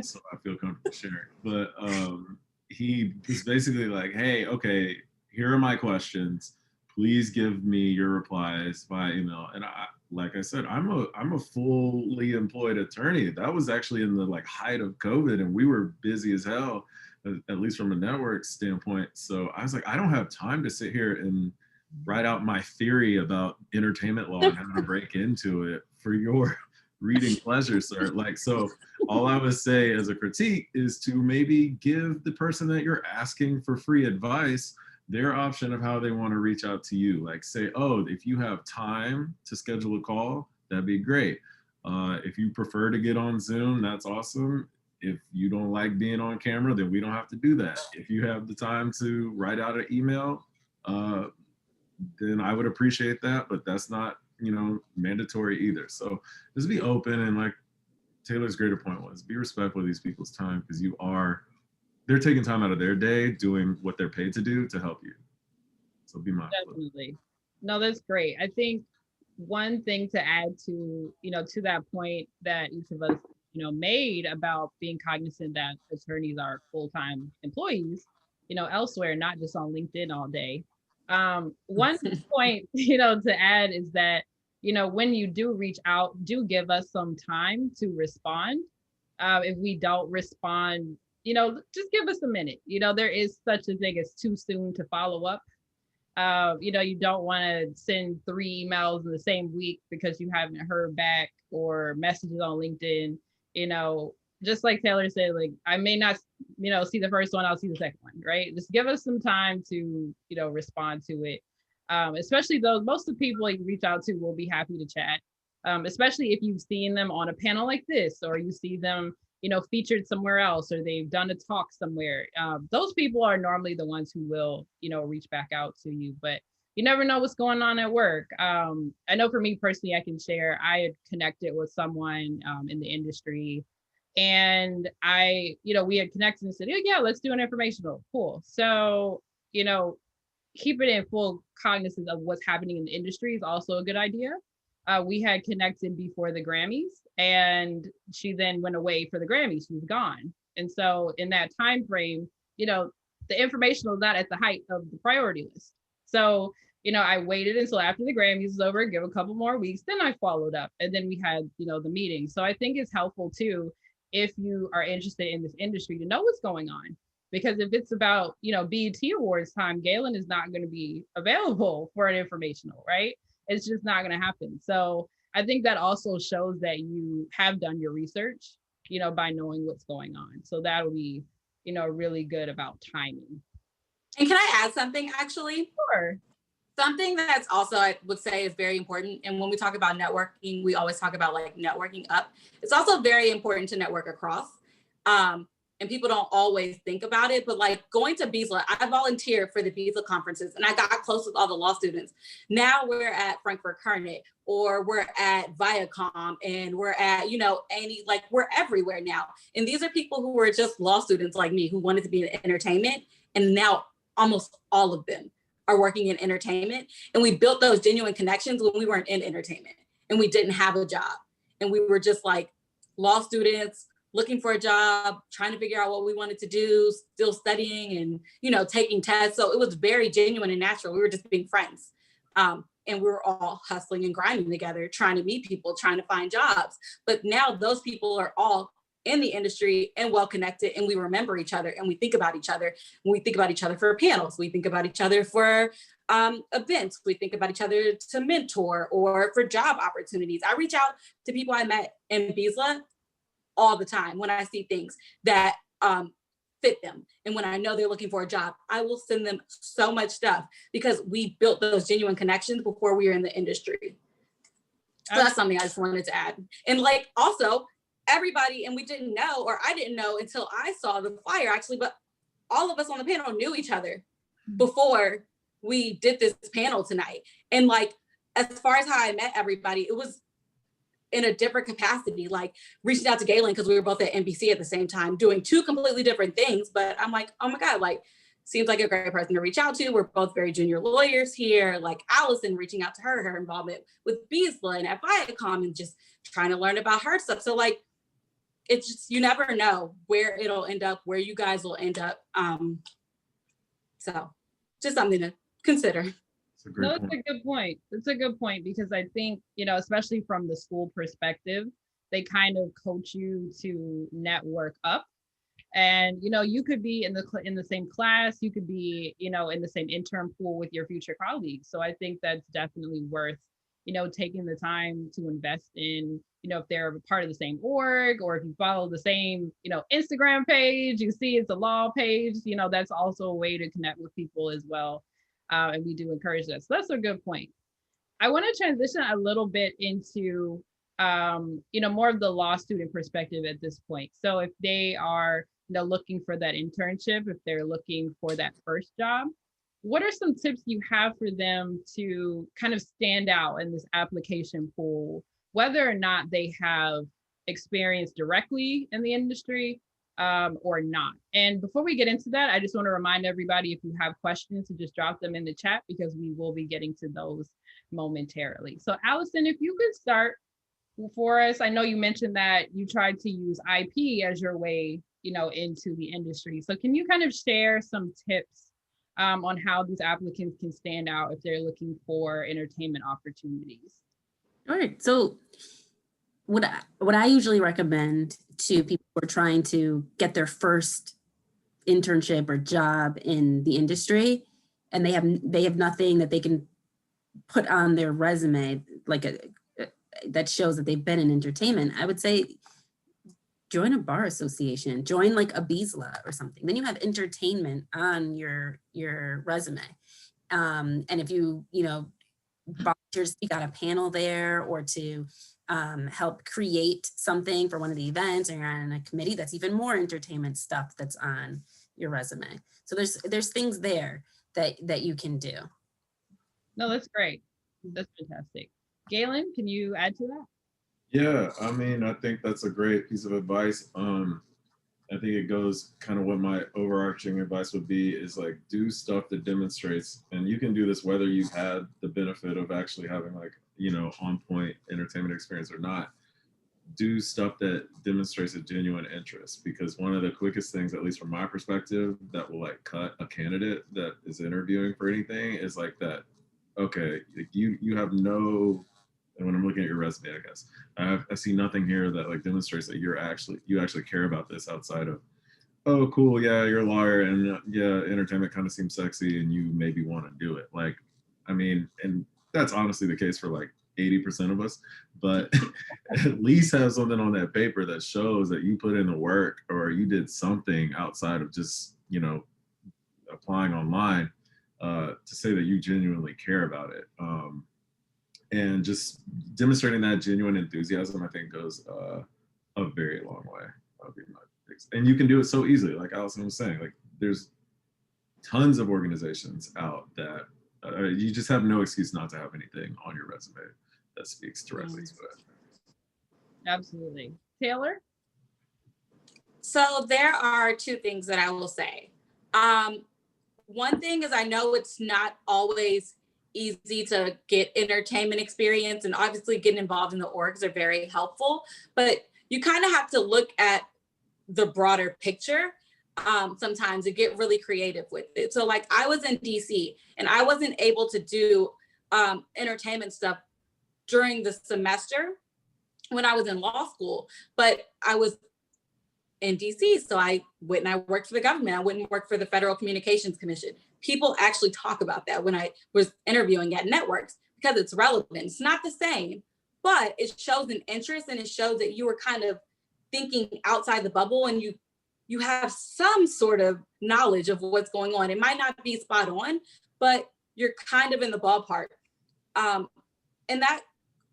so I feel comfortable sharing. But he was basically like, hey, okay, here are my questions. Please give me your replies via email. And like I said, I'm a fully employed attorney. That was actually in the like height of COVID, and we were busy as hell, at least from a network standpoint. So I was like, I don't have time to sit here and write out my theory about entertainment law and how to break into it for your reading pleasure, sir. Like, so all I would say as a critique is to maybe give the person that you're asking for free advice their option of how they want to reach out to you. Like, say, oh, if you have time to schedule a call, that'd be great. If you prefer to get on Zoom, that's awesome. If you don't like being on camera, then we don't have to do that. If you have the time to write out an email, then I would appreciate that, but that's not, mandatory either. So just be open, and like Taylor's greater point was, be respectful of these people's time, because they're taking time out of their day doing what they're paid to do to help you. So be mindful. Definitely. No, that's great. I think one thing to add to, to that point that each of us, made about being cognizant that attorneys are full-time employees, elsewhere, not just on LinkedIn all day. One point, to add is that, when you do reach out, do give us some time to respond. If we don't respond, just give us a minute. There is such a thing as too soon to follow up. You don't want to send 3 emails in the same week because you haven't heard back, or messages on LinkedIn. Just like Taylor said, like, I may not, see the first one, I'll see the second one, right? Just give us some time to, respond to it. Especially those, most of the people you reach out to will be happy to chat. Especially if you've seen them on a panel like this, or you see them, featured somewhere else, or they've done a talk somewhere. Those people are normally the ones who will, reach back out to you, but you never know what's going on at work. I know for me personally, I can share, I had connected with someone in the industry, and we had connected and said, yeah, let's do an informational. Cool. So, keep it in full cognizance of what's happening in the industry is also a good idea. We had connected before the Grammys, and she then went away for the Grammys. She was gone. And so in that time frame, the information was not at the height of the priority list. So, I waited until after the Grammys was over, give a couple more weeks, then I followed up, and then we had, the meeting. So I think it's helpful too, if you are interested in this industry, to know what's going on. Because if it's about, BET Awards time, Galen is not going to be available for an informational, right? It's just not going to happen. So I think that also shows that you have done your research, by knowing what's going on. So that would be, really good about timing. And can I add something, actually? Sure. Something that's also, I would say, is very important. And when we talk about networking, we always talk about like networking up. It's also very important to network across. And people don't always think about it, but like going to BISLA, I volunteered for the BISLA conferences, and I got close with all the law students. Now we're at Frankfurt Kurnit, or we're at VIACOM, and we're at, we're everywhere now. And these are people who were just law students like me, who wanted to be in entertainment. And now almost all of them are working in entertainment. And we built those genuine connections when we weren't in entertainment and we didn't have a job. And we were just like law students looking for a job, trying to figure out what we wanted to do, still studying and, taking tests. So it was very genuine and natural. We were just being friends. And we were all hustling and grinding together, trying to meet people, trying to find jobs. But now those people are all in the industry and well-connected, and we remember each other, and we think about each other. When we think about each other for panels, we think about each other for events, we think about each other to mentor or for job opportunities. I reach out to people I met in BISLA all the time when I see things that fit them. And when I know they're looking for a job, I will send them so much stuff because we built those genuine connections before we were in the industry. So that's something I just wanted to add. And like also everybody, and we didn't know, or I didn't know until I saw the flyer actually, but all of us on the panel knew each other before we did this panel tonight. And like, as far as how I met everybody, it was in a different capacity, like reaching out to Galen because we were both at NBC at the same time doing 2 completely different things. But I'm like, oh my God, like, seems like a great person to reach out to. We're both very junior lawyers here. Like Allison, reaching out to her involvement with BISLA and at VIACOM and just trying to learn about her stuff. So like, it's just, you never know where it'll end up, where you guys will end up. So just something to consider. No, that's a good point. It's a good point because I think, especially from the school perspective, they kind of coach you to network up. And, you could be in the same class, you could be, in the same intern pool with your future colleagues. So I think that's definitely worth, taking the time to invest in, if they're a part of the same org, or if you follow the same, Instagram page, you see it's a law page, that's also a way to connect with people as well. And we do encourage that. So that's a good point. I want to transition a little bit into, more of the law student perspective at this point. So if they are, looking for that internship, if they're looking for that first job, what are some tips you have for them to kind of stand out in this application pool, whether or not they have experience directly in the industry or not? And before we get into that, I just want to remind everybody, if you have questions, to just drop them in the chat because we will be getting to those momentarily. So Allison, if you could start for us. I know you mentioned that you tried to use IP as your way, into the industry. So can you kind of share some tips on how these applicants can stand out if they're looking for entertainment opportunities? All right. So what I usually recommend to people who are trying to get their first internship or job in the industry, and they have nothing that they can put on their resume, like that shows that they've been in entertainment, I would say join a bar association, join like a BSLA or something. Then you have entertainment on your resume. And if you volunteer to speak on a panel there, or to help create something for one of the events, or you're on a committee, that's even more entertainment stuff that's on your resume. So there's things there that you can do. No, that's great. That's fantastic. Galen, can you add to that? Yeah, I mean, I think that's a great piece of advice. I think it goes kind of what my overarching advice would be is like, do stuff that demonstrates, and you can do this whether you've had the benefit of actually having like, on point entertainment experience or not. Do stuff that demonstrates a genuine interest, because one of the quickest things, at least from my perspective, that will like cut a candidate that is interviewing for anything is like that, okay, you have no, and when I'm looking at your resume, I guess, I see nothing here that like demonstrates that you actually care about this outside of, oh, cool, yeah, you're a lawyer, and yeah, entertainment kind of seems sexy, and you maybe want to do it. Like, I mean, and that's honestly the case for like 80% of us, but at least have something on that paper that shows that you put in the work, or you did something outside of just, applying online, to say that you genuinely care about it. And just demonstrating that genuine enthusiasm, I think, goes a very long way. And you can do it so easily, like Allison was saying. Like, there's tons of organizations out that you just have no excuse not to have anything on your resume that speaks directly to it. Absolutely. Taylor? So there are two things that I will say. One thing is, I know it's not always easy to get entertainment experience, and obviously getting involved in the orgs are very helpful, but you kind of have to look at the broader picture sometimes and get really creative with it. So like, I was in DC and I wasn't able to do entertainment stuff during the semester when I was in law school, but I was in DC. So I went and I worked for the government. I went and worked for the Federal Communications Commission. People actually talk about that when I was interviewing at networks, because it's relevant. It's not the same, but it shows an interest, and it shows that you were kind of thinking outside the bubble, and you have some sort of knowledge of what's going on. It might not be spot on, but you're kind of in the ballpark. And that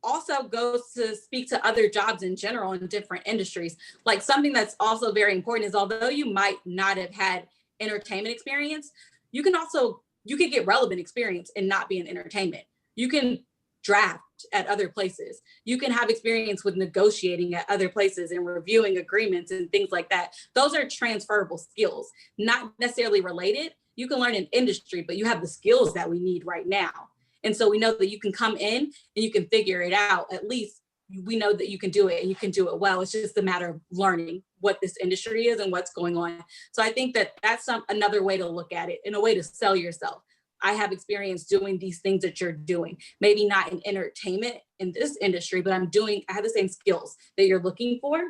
also goes to speak to other jobs in general in different industries. Like, something that's also very important is, although you might not have had entertainment experience, you could get relevant experience and not be in entertainment. You can draft at other places. You can have experience with negotiating at other places and reviewing agreements and things like that. Those are transferable skills, not necessarily related. You can learn in industry, but you have the skills that we need right now. And so we know that you can come in and you can figure it out, at least we know that you can do it and you can do it well. It's just a matter of learning what this industry is and what's going on. So I think that that's another way to look at it, in a way to sell yourself. I have experience doing these things that you're doing, maybe not in entertainment in this industry, but I have the same skills that you're looking for.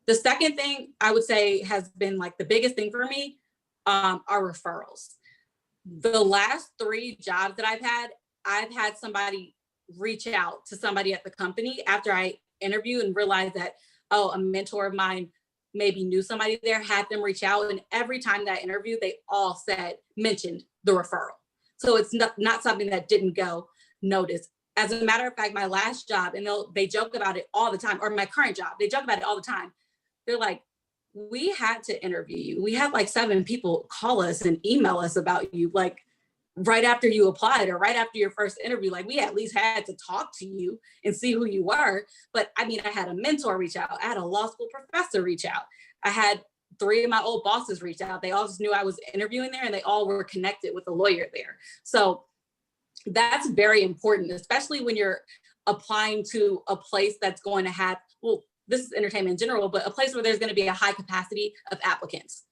The second thing I would say has been like the biggest thing for me are referrals. The last 3 jobs that I've had somebody reach out to somebody at the company after I interviewed and realized that, oh, a mentor of mine maybe knew somebody there, had them reach out. And every time that interview, they all mentioned the referral. So it's not something that didn't go noticed. As a matter of fact, my last job, and they joke about it all the time, or my current job, they joke about it all the time. They're like, we had to interview you. We had like 7 people call us and email us about you, like right after you applied or right after your first interview. Like, we at least had to talk to you and see who you were. But I mean, I had a mentor reach out. I had a law school professor reach out. I had 3 of my old bosses reach out. They all just knew I was interviewing there, and they all were connected with a lawyer there. So that's very important, especially when you're applying to a place that's going to have, well, this is entertainment in general, but a place where there's going to be a high capacity of applicants.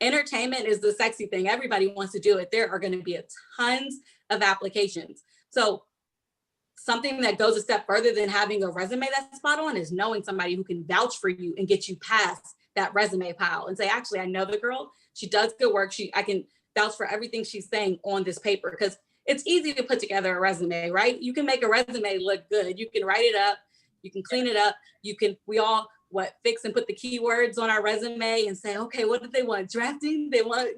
Entertainment is the sexy thing. Everybody wants to do it. There are going to be tons of applications. So something that goes a step further than having a resume that's spot on is knowing somebody who can vouch for you and get you past that resume pile and say, actually, I know the girl. She does good work. I can vouch for everything she's saying on this paper, because it's easy to put together a resume, right? You can make a resume look good. You can write it up. You can clean it up. We all fix and put the keywords on our resume and say, okay, what do they want? Drafting? They want,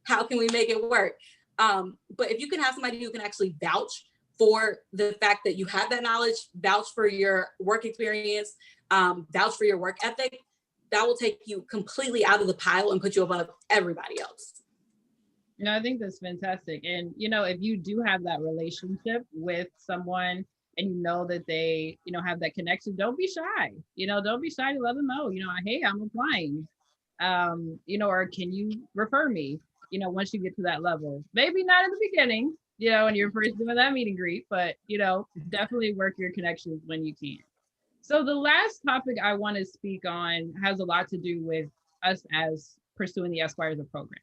how can we make it work? But if you can have somebody who can actually vouch for the fact that you have that knowledge, vouch for your work experience, vouch for your work ethic, that will take you completely out of the pile and put you above everybody else. I think that's fantastic. And, if you do have that relationship with someone and you know that they, have that connection, don't be shy. Don't be shy to let them know, hey, I'm applying, or can you refer me, once you get to that level. Maybe not in the beginning, when you're first doing that meet and greet, but, definitely work your connections when you can. So the last topic I want to speak on has a lot to do with us as pursuing the Esquires program.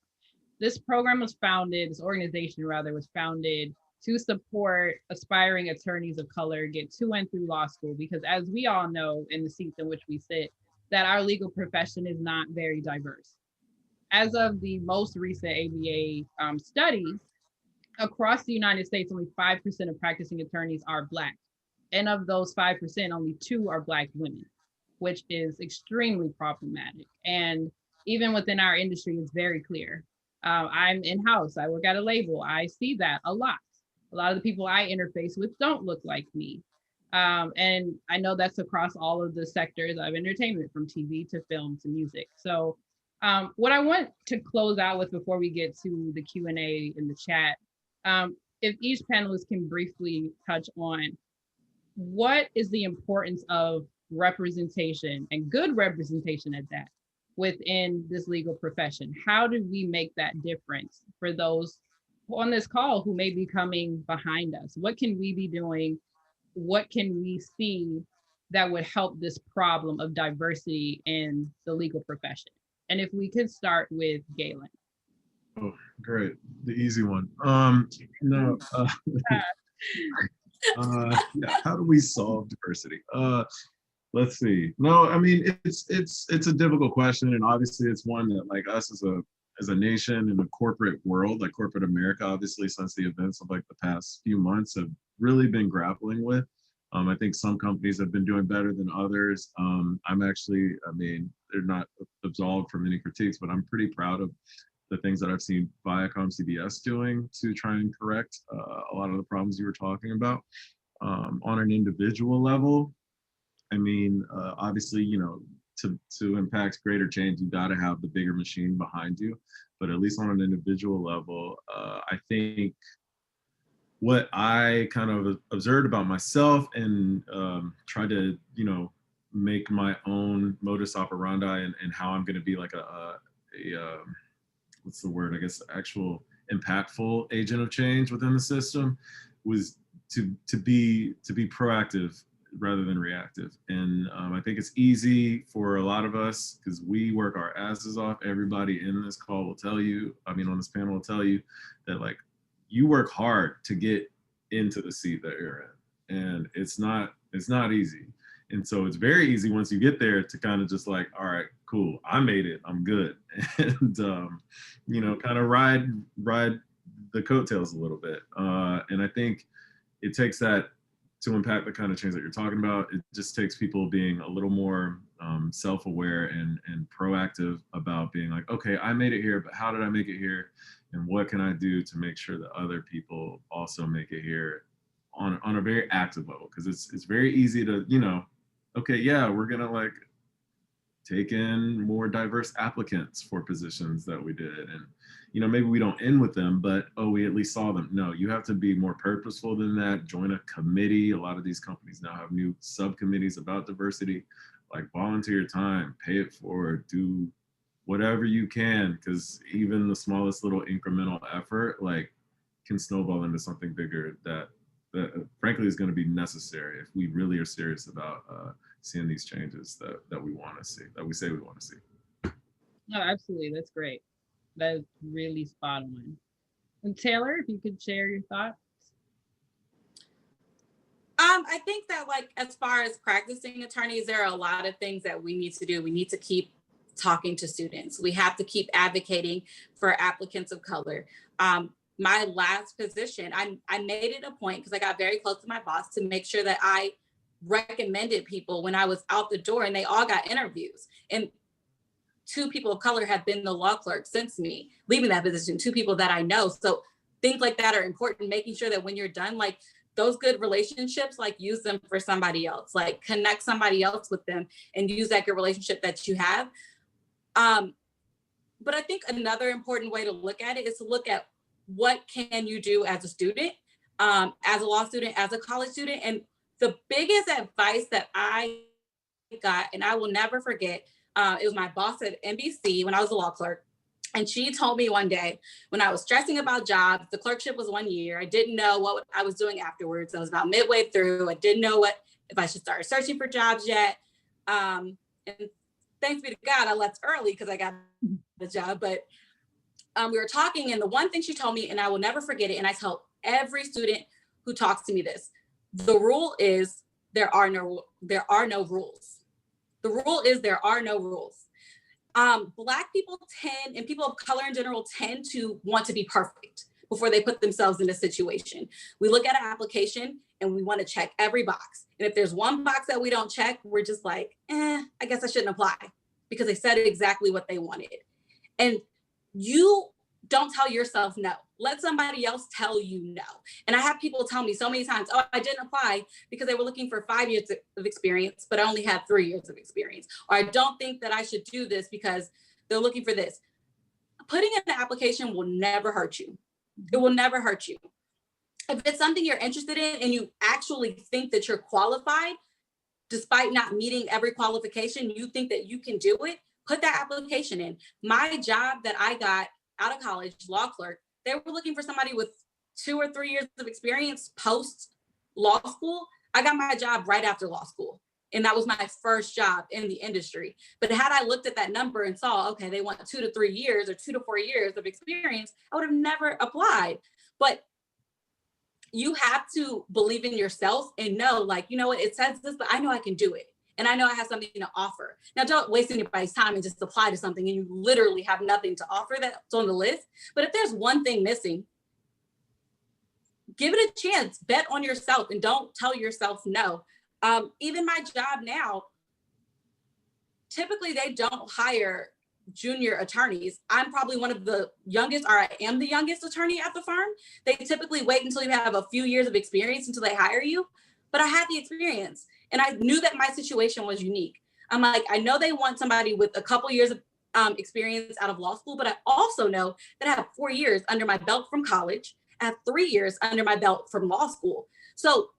This organization was founded to support aspiring attorneys of color get to and through law school, because as we all know in the seats in which we sit, that our legal profession is not very diverse. As of the most recent ABA study, across the United States, only 5% of practicing attorneys are Black. And of those 5%, only 2 are Black women, which is extremely problematic. And even within our industry, it's very clear. I'm in-house, I work at a label, I see that a lot. A lot of the people I interface with don't look like me. And I know that's across all of the sectors of entertainment, from TV to film to music. So what I want to close out with before we get to the Q&A in the chat, if each panelist can briefly touch on what is the importance of representation, and good representation at that, within this legal profession. How do we make that difference for those on this call who may be coming behind us? What can we be doing? What can we see that would help this problem of diversity in the legal profession? And if we could start with Galen. Oh, great. The easy one. How do we solve diversity? Let's see. No, I mean, it's a difficult question, and obviously it's one that, like, us as a nation in a corporate world, like corporate America, obviously since the events of like the past few months, have really been grappling with. I think some companies have been doing better than others. They're not absolved from any critiques, but I'm pretty proud of the things that I've seen VIACOM CBS doing to try and correct a lot of the problems you were talking about. On an individual level, obviously, to impact greater change, you got to have the bigger machine behind you. But at least on an individual level, I think what I kind of observed about myself and try to, make my own modus operandi and how I'm going to be like what's the word? I guess actual impactful agent of change within the system, was to be proactive rather than reactive. And I think it's easy for a lot of us because we work our asses off. Everybody in this call will tell you, I mean, on this panel will tell you that like you work hard to get into the seat that you're in, and it's not easy. And so it's very easy once you get there to kind of just like, all right, cool, I made it, I'm good. And, you know, kind of ride the coattails a little bit. And I think it takes that to impact the kind of change that you're talking about. It just takes people being a little more self-aware and proactive about being like, okay, I made it here, but how did I make it here? And what can I do to make sure that other people also make it here on a very active level? Because it's very easy to, you know, okay, yeah, we're gonna like take in more diverse applicants for positions that we did. And, you know, maybe we don't end with them, but, oh, we at least saw them. No, you have to be more purposeful than that. Join a committee. A lot of these companies now have new subcommittees about diversity. Like, volunteer your time, pay it forward, do whatever you can, because even the smallest little incremental effort, like, can snowball into something bigger that frankly is going to be necessary if we really are serious about seeing these changes that we want to see, that we say we want to see. No, absolutely. That's great. That is really spot on. And Taylor, if you could share your thoughts. I think that, like, as far as practicing attorneys, there are a lot of things that we need to do. We need to keep talking to students. We have to keep advocating for applicants of color. My last position, I made it a point, because I got very close to my boss, to make sure that I recommended people when I was out the door, and they all got interviews. And 2 people of color have been the law clerk since me leaving that position, 2 people that I know. So things like that are important, making sure that when you're done, like, those good relationships, like, use them for somebody else, like, connect somebody else with them and use that good relationship that you have. But I think another important way to look at it is to look at what can you do as a student, as a law student, as a college student. And the biggest advice that I got, and I will never forget, it was my boss at NBC when I was a law clerk. And she told me one day, when I was stressing about jobs, the clerkship was 1 year. I didn't know what I was doing afterwards. I was about midway through. I didn't know if I should start searching for jobs yet. And thanks be to God, I left early because I got the job. But we were talking, and the one thing she told me, and I will never forget it, and I tell every student who talks to me this: the rule is there are no rules. The rule is there are no rules. Black people tend, and people of color in general, tend to want to be perfect before they put themselves in a situation. We look at an application and we want to check every box. And if there's one box that we don't check, we're just like, I guess I shouldn't apply, because they said exactly what they wanted. And you don't tell yourself no. Let somebody else tell you no. And I have people tell me so many times, oh, I didn't apply because they were looking for 5 years of experience, but I only had 3 years of experience. Or I don't think that I should do this because they're looking for this. Putting in an application will never hurt you. It will never hurt you. If it's something you're interested in and you actually think that you're qualified, despite not meeting every qualification, you think that you can do it, put that application in. My job that I got out of college, law clerk, they were looking for somebody with 2 or 3 years of experience post law school. I got my job right after law school. And that was my first job in the industry. But had I looked at that number and saw, okay, they want 2 to 3 years or 2 to 4 years of experience, I would have never applied. But you have to believe in yourself and know, like, you know what, it says this, but I know I can do it. And I know I have something to offer. Now, don't waste anybody's time and just apply to something and you literally have nothing to offer that's on the list. But if there's one thing missing, give it a chance, bet on yourself, and don't tell yourself no. Even my job now, typically they don't hire junior attorneys. I'm probably one of the youngest, or I am the youngest attorney at the firm. They typically wait until you have a few years of experience until they hire you. But I had the experience. And I knew that my situation was unique. I'm like, I know they want somebody with a couple years of experience out of law school, but I also know that I have 4 years under my belt from college. I have 3 years under my belt from law school. So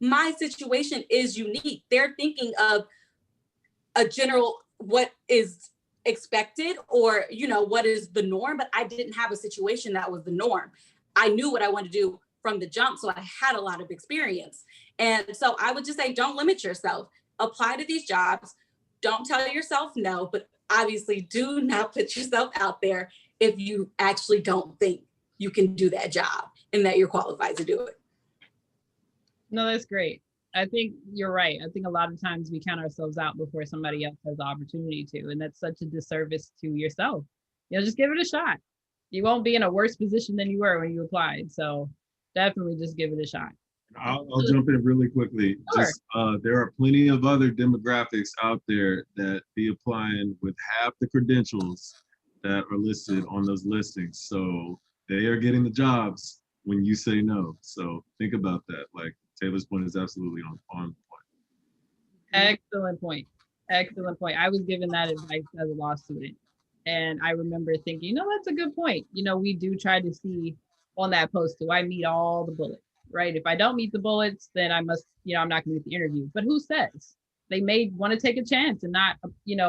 my situation is unique. They're thinking of a general, what is expected, or, you know, what is the norm, but I didn't have a situation that was the norm. I knew what I wanted to do from the jump. So I had a lot of experience. And so I would just say, don't limit yourself. Apply to these jobs. Don't tell yourself no, but obviously do not put yourself out there if you actually don't think you can do that job and that you're qualified to do it. No, that's great. I think you're right. I think a lot of times we count ourselves out before somebody else has the opportunity to, and that's such a disservice to yourself. Just give it a shot. You won't be in a worse position than you were when you applied. So definitely just give it a shot. I'll jump in really quickly. Sure. Just there are plenty of other demographics out there that be applying with half the credentials that are listed on those listings. So they are getting the jobs when you say no. So think about that. Like Taylor's point is absolutely on point. Excellent point. Excellent point. I was given that advice as a law student. And I remember thinking, that's a good point. We do try to see on that post, do I meet all the bullets, right? If I don't meet the bullets, then I must, I'm not going to get the interview. But who says? They may want to take a chance and not,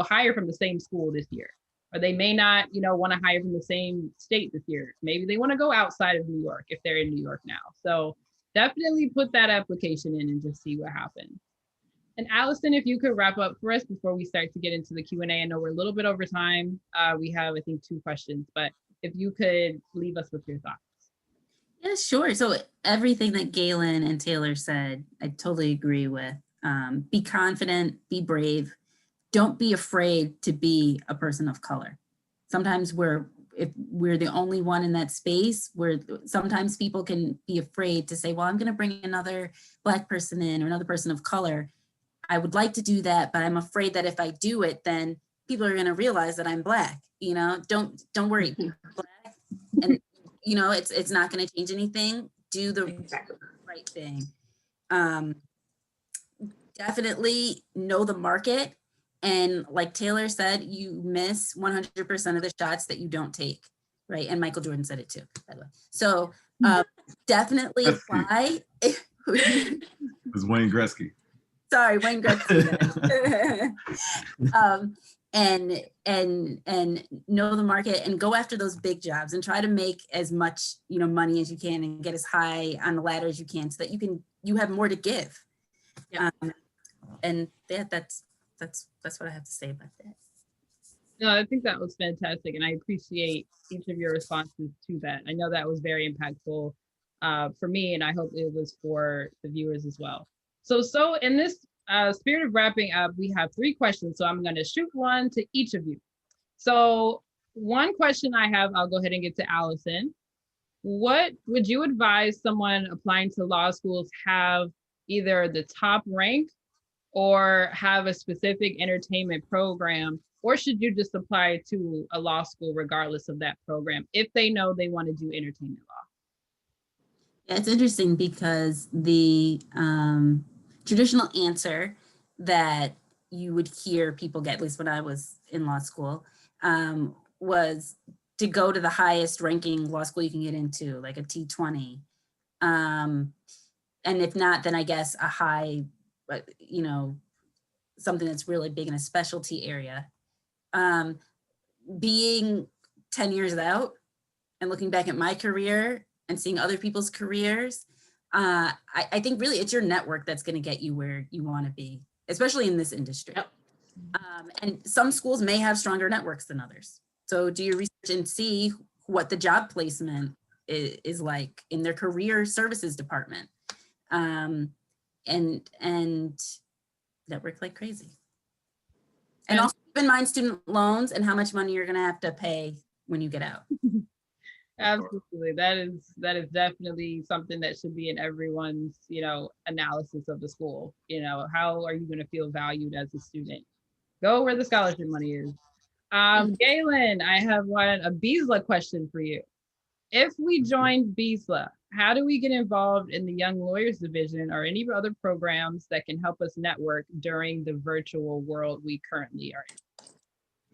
hire from the same school this year. Or they may not, want to hire from the same state this year. Maybe they want to go outside of New York if they're in New York now. So definitely put that application in and just see what happens. And Allison, if you could wrap up for us before we start to get into the Q&A. I know we're a little bit over time. We have, I think, 2 questions, but if you could leave us with your thoughts. Yeah, sure. So everything that Galen and Taylor said, I totally agree with. Be confident, be brave. Don't be afraid to be a person of color. Sometimes if we're the only one in that space, where sometimes people can be afraid to say, well, I'm going to bring another Black person in or another person of color. I would like to do that, but I'm afraid that if I do it, then people are going to realize that I'm Black. Don't worry, Black, and it's not going to change anything. Do the right thing. Definitely know the market, and like Taylor said, you miss 100% of the shots that you don't take, right? And Michael Jordan said it too, by the way. So definitely apply. It was Wayne Gretzky. Sorry, Wayne Gretzky. And know the market and go after those big jobs and try to make as much money as you can and get as high on the ladder as you can, so that you have more to give. Yeah. And that's what I have to say about that. No, I think that was fantastic, and I appreciate each of your responses to that. I know that was very impactful for me, and I hope it was for the viewers as well. So in this spirit of wrapping up, we have 3 questions. So I'm going to shoot one to each of you. So one question I have, I'll go ahead and get to Allison. What would you advise someone applying to law schools have either the top rank or have a specific entertainment program, or should you just apply to a law school regardless of that program if they know they want to do entertainment law? Yeah, it's interesting because the traditional answer that you would hear people get, at least when I was in law school, was to go to the highest ranking law school you can get into, like a T20. And if not, then I guess a high, something that's really big in a specialty area. Being 10 years out and looking back at my career and seeing other people's careers, I think really it's your network that's going to get you where you want to be, especially in this industry. Yep. And some schools may have stronger networks than others. So do your research and see what the job placement is like in their career services department. And network like crazy. And also keep in mind student loans and how much money you're going to have to pay when you get out. Absolutely. That is definitely something that should be in everyone's, analysis of the school. How are you going to feel valued as a student? Go where the scholarship money is. Galen, I have a BISLA question for you. If we joined BISLA, how do we get involved in the Young Lawyers Division or any other programs that can help us network during the virtual world we currently are in?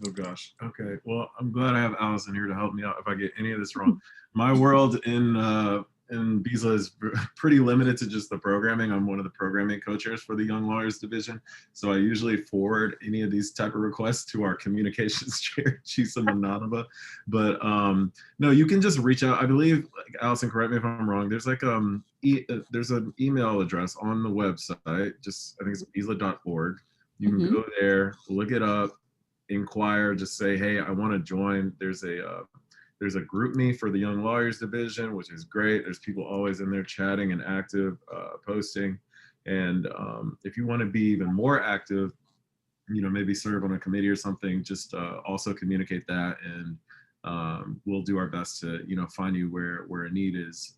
Oh gosh. Okay. Well, I'm glad I have Allison here to help me out if I get any of this wrong. My world in and Bisla is pretty limited to just the programming. I'm one of the programming co-chairs for the Young Lawyers Division. So I usually forward any of these type of requests to our communications chair, Chisa Mananova. But no, you can just reach out. I believe, like, Allison, correct me if I'm wrong, there's like there's an email address on the website, just I think it's bisla.org. You can go there, look it up, inquire, just say, hey, I want to join. There's a group me for the Young Lawyers Division, which is great. There's people always in there chatting and active, posting. And if you want to be even more active, maybe serve on a committee or something, just also communicate that, and we'll do our best to, find you where a need is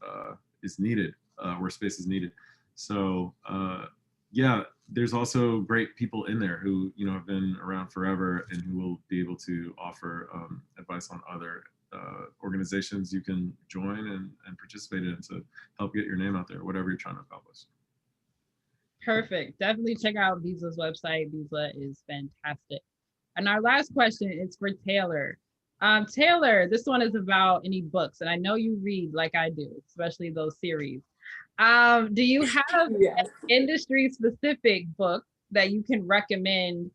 needed, where space is needed. So yeah, there's also great people in there who, have been around forever and who will be able to offer advice on other organizations you can join and participate in to help get your name out there, whatever you're trying to accomplish. Perfect. Definitely check out Bisla's website. Bisla is fantastic. And our last question is for Taylor. Taylor, this one is about any books, and I know you read like I do, especially those series. Do you have an industry-specific book that you can recommend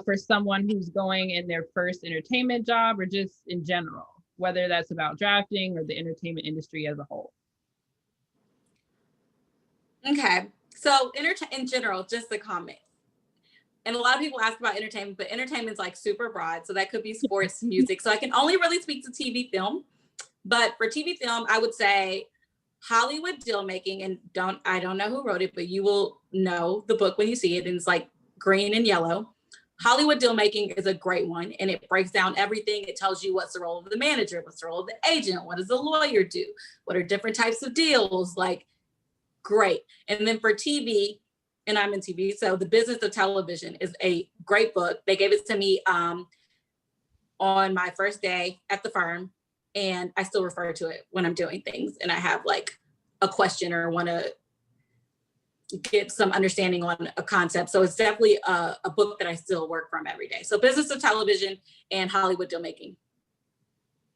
for someone who's going in their first entertainment job, or just in general, whether that's about drafting or the entertainment industry as a whole? Okay, so in general, just the comment. And a lot of people ask about entertainment, but entertainment's like super broad. So that could be sports, music. So I can only really speak to TV film. But for TV film, I would say Hollywood Deal Making, and I don't know who wrote it, but you will know the book when you see it, and it's like green and yellow. Hollywood Deal Making is a great one, and it breaks down everything. It tells you what's the role of the manager, what's the role of the agent, what does the lawyer do, what are different types of deals, like, great. And then for TV, and I'm in TV, so The Business of Television is a great book. They gave it to me on my first day at the firm, and I still refer to it when I'm doing things and I have like a question or want to get some understanding on a concept. So it's definitely a book that I still work from every day. So Business of Television and Hollywood Deal Making.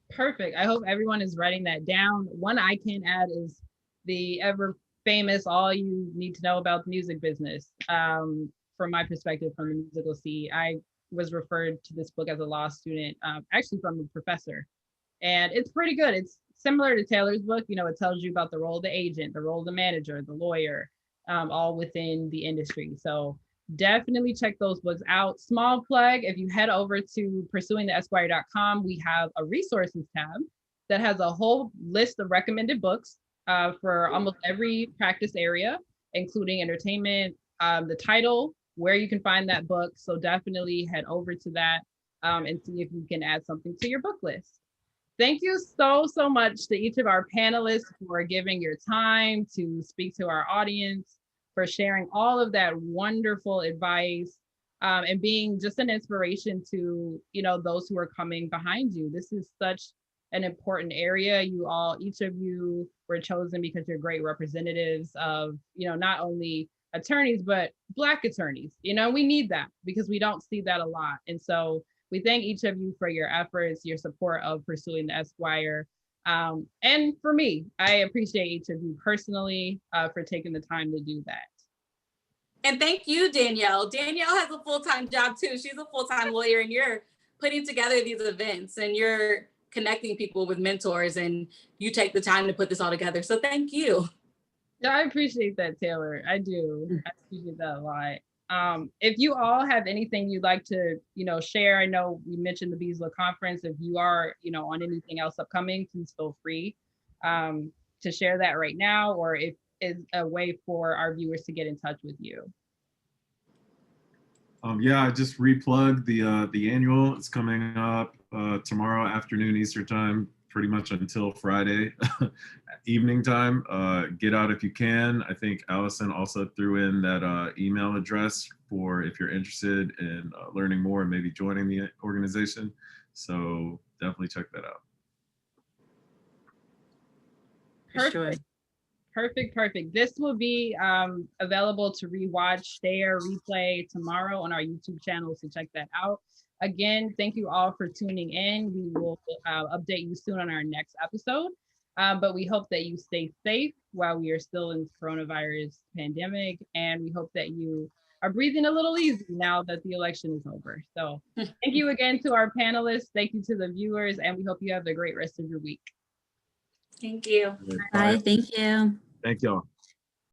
Perfect. I hope everyone is writing that down. One I can add is the ever famous All You Need to Know About the Music Business. From my perspective, from the musical scene, I was referred to this book as a law student, actually from a professor. And it's pretty good. It's similar to Taylor's book. It tells you about the role of the agent, the role of the manager, the lawyer, all within the industry. So definitely check those books out. Small plug, if you head over to pursuingtheesquire.com, we have a resources tab that has a whole list of recommended books for almost every practice area, including entertainment, the title, where you can find that book. So definitely head over to that and see if you can add something to your book list. Thank you so much to each of our panelists for giving your time to speak to our audience, for sharing all of that wonderful advice, and being just an inspiration to, those who are coming behind you. This is such an important area. Each of you were chosen because you're great representatives of, not only attorneys, but Black attorneys. We need that because we don't see that a lot. And so we thank each of you for your efforts, your support of Pursuing the Esquire. And for me, I appreciate each of you personally for taking the time to do that. And thank you, Danielle. Danielle has a full-time job too. She's a full-time lawyer, and you're putting together these events and you're connecting people with mentors, and you take the time to put this all together. So thank you. Yeah, I appreciate that, Taylor. I do. I appreciate that a lot. If you all have anything you'd like to, share, I know we mentioned the Bisla conference. If you are, on anything else upcoming, please feel free to share that right now, or if is a way for our viewers to get in touch with you. Yeah, I just replugged the annual. It's coming up tomorrow afternoon Eastern time, pretty much until Friday evening time. Get out if you can. I think Allison also threw in that email address for if you're interested in learning more and maybe joining the organization. So definitely check that out. Perfect. This will be available to rewatch, share, replay tomorrow on our YouTube channel, so check that out. Again, thank you all for tuning in. We will update you soon on our next episode. But we hope that you stay safe while we are still in this coronavirus pandemic. And we hope that you are breathing a little easy now that the election is over. So thank you again to our panelists. Thank you to the viewers. And we hope you have a great rest of your week. Thank you. Bye. Thank you. Thank y'all.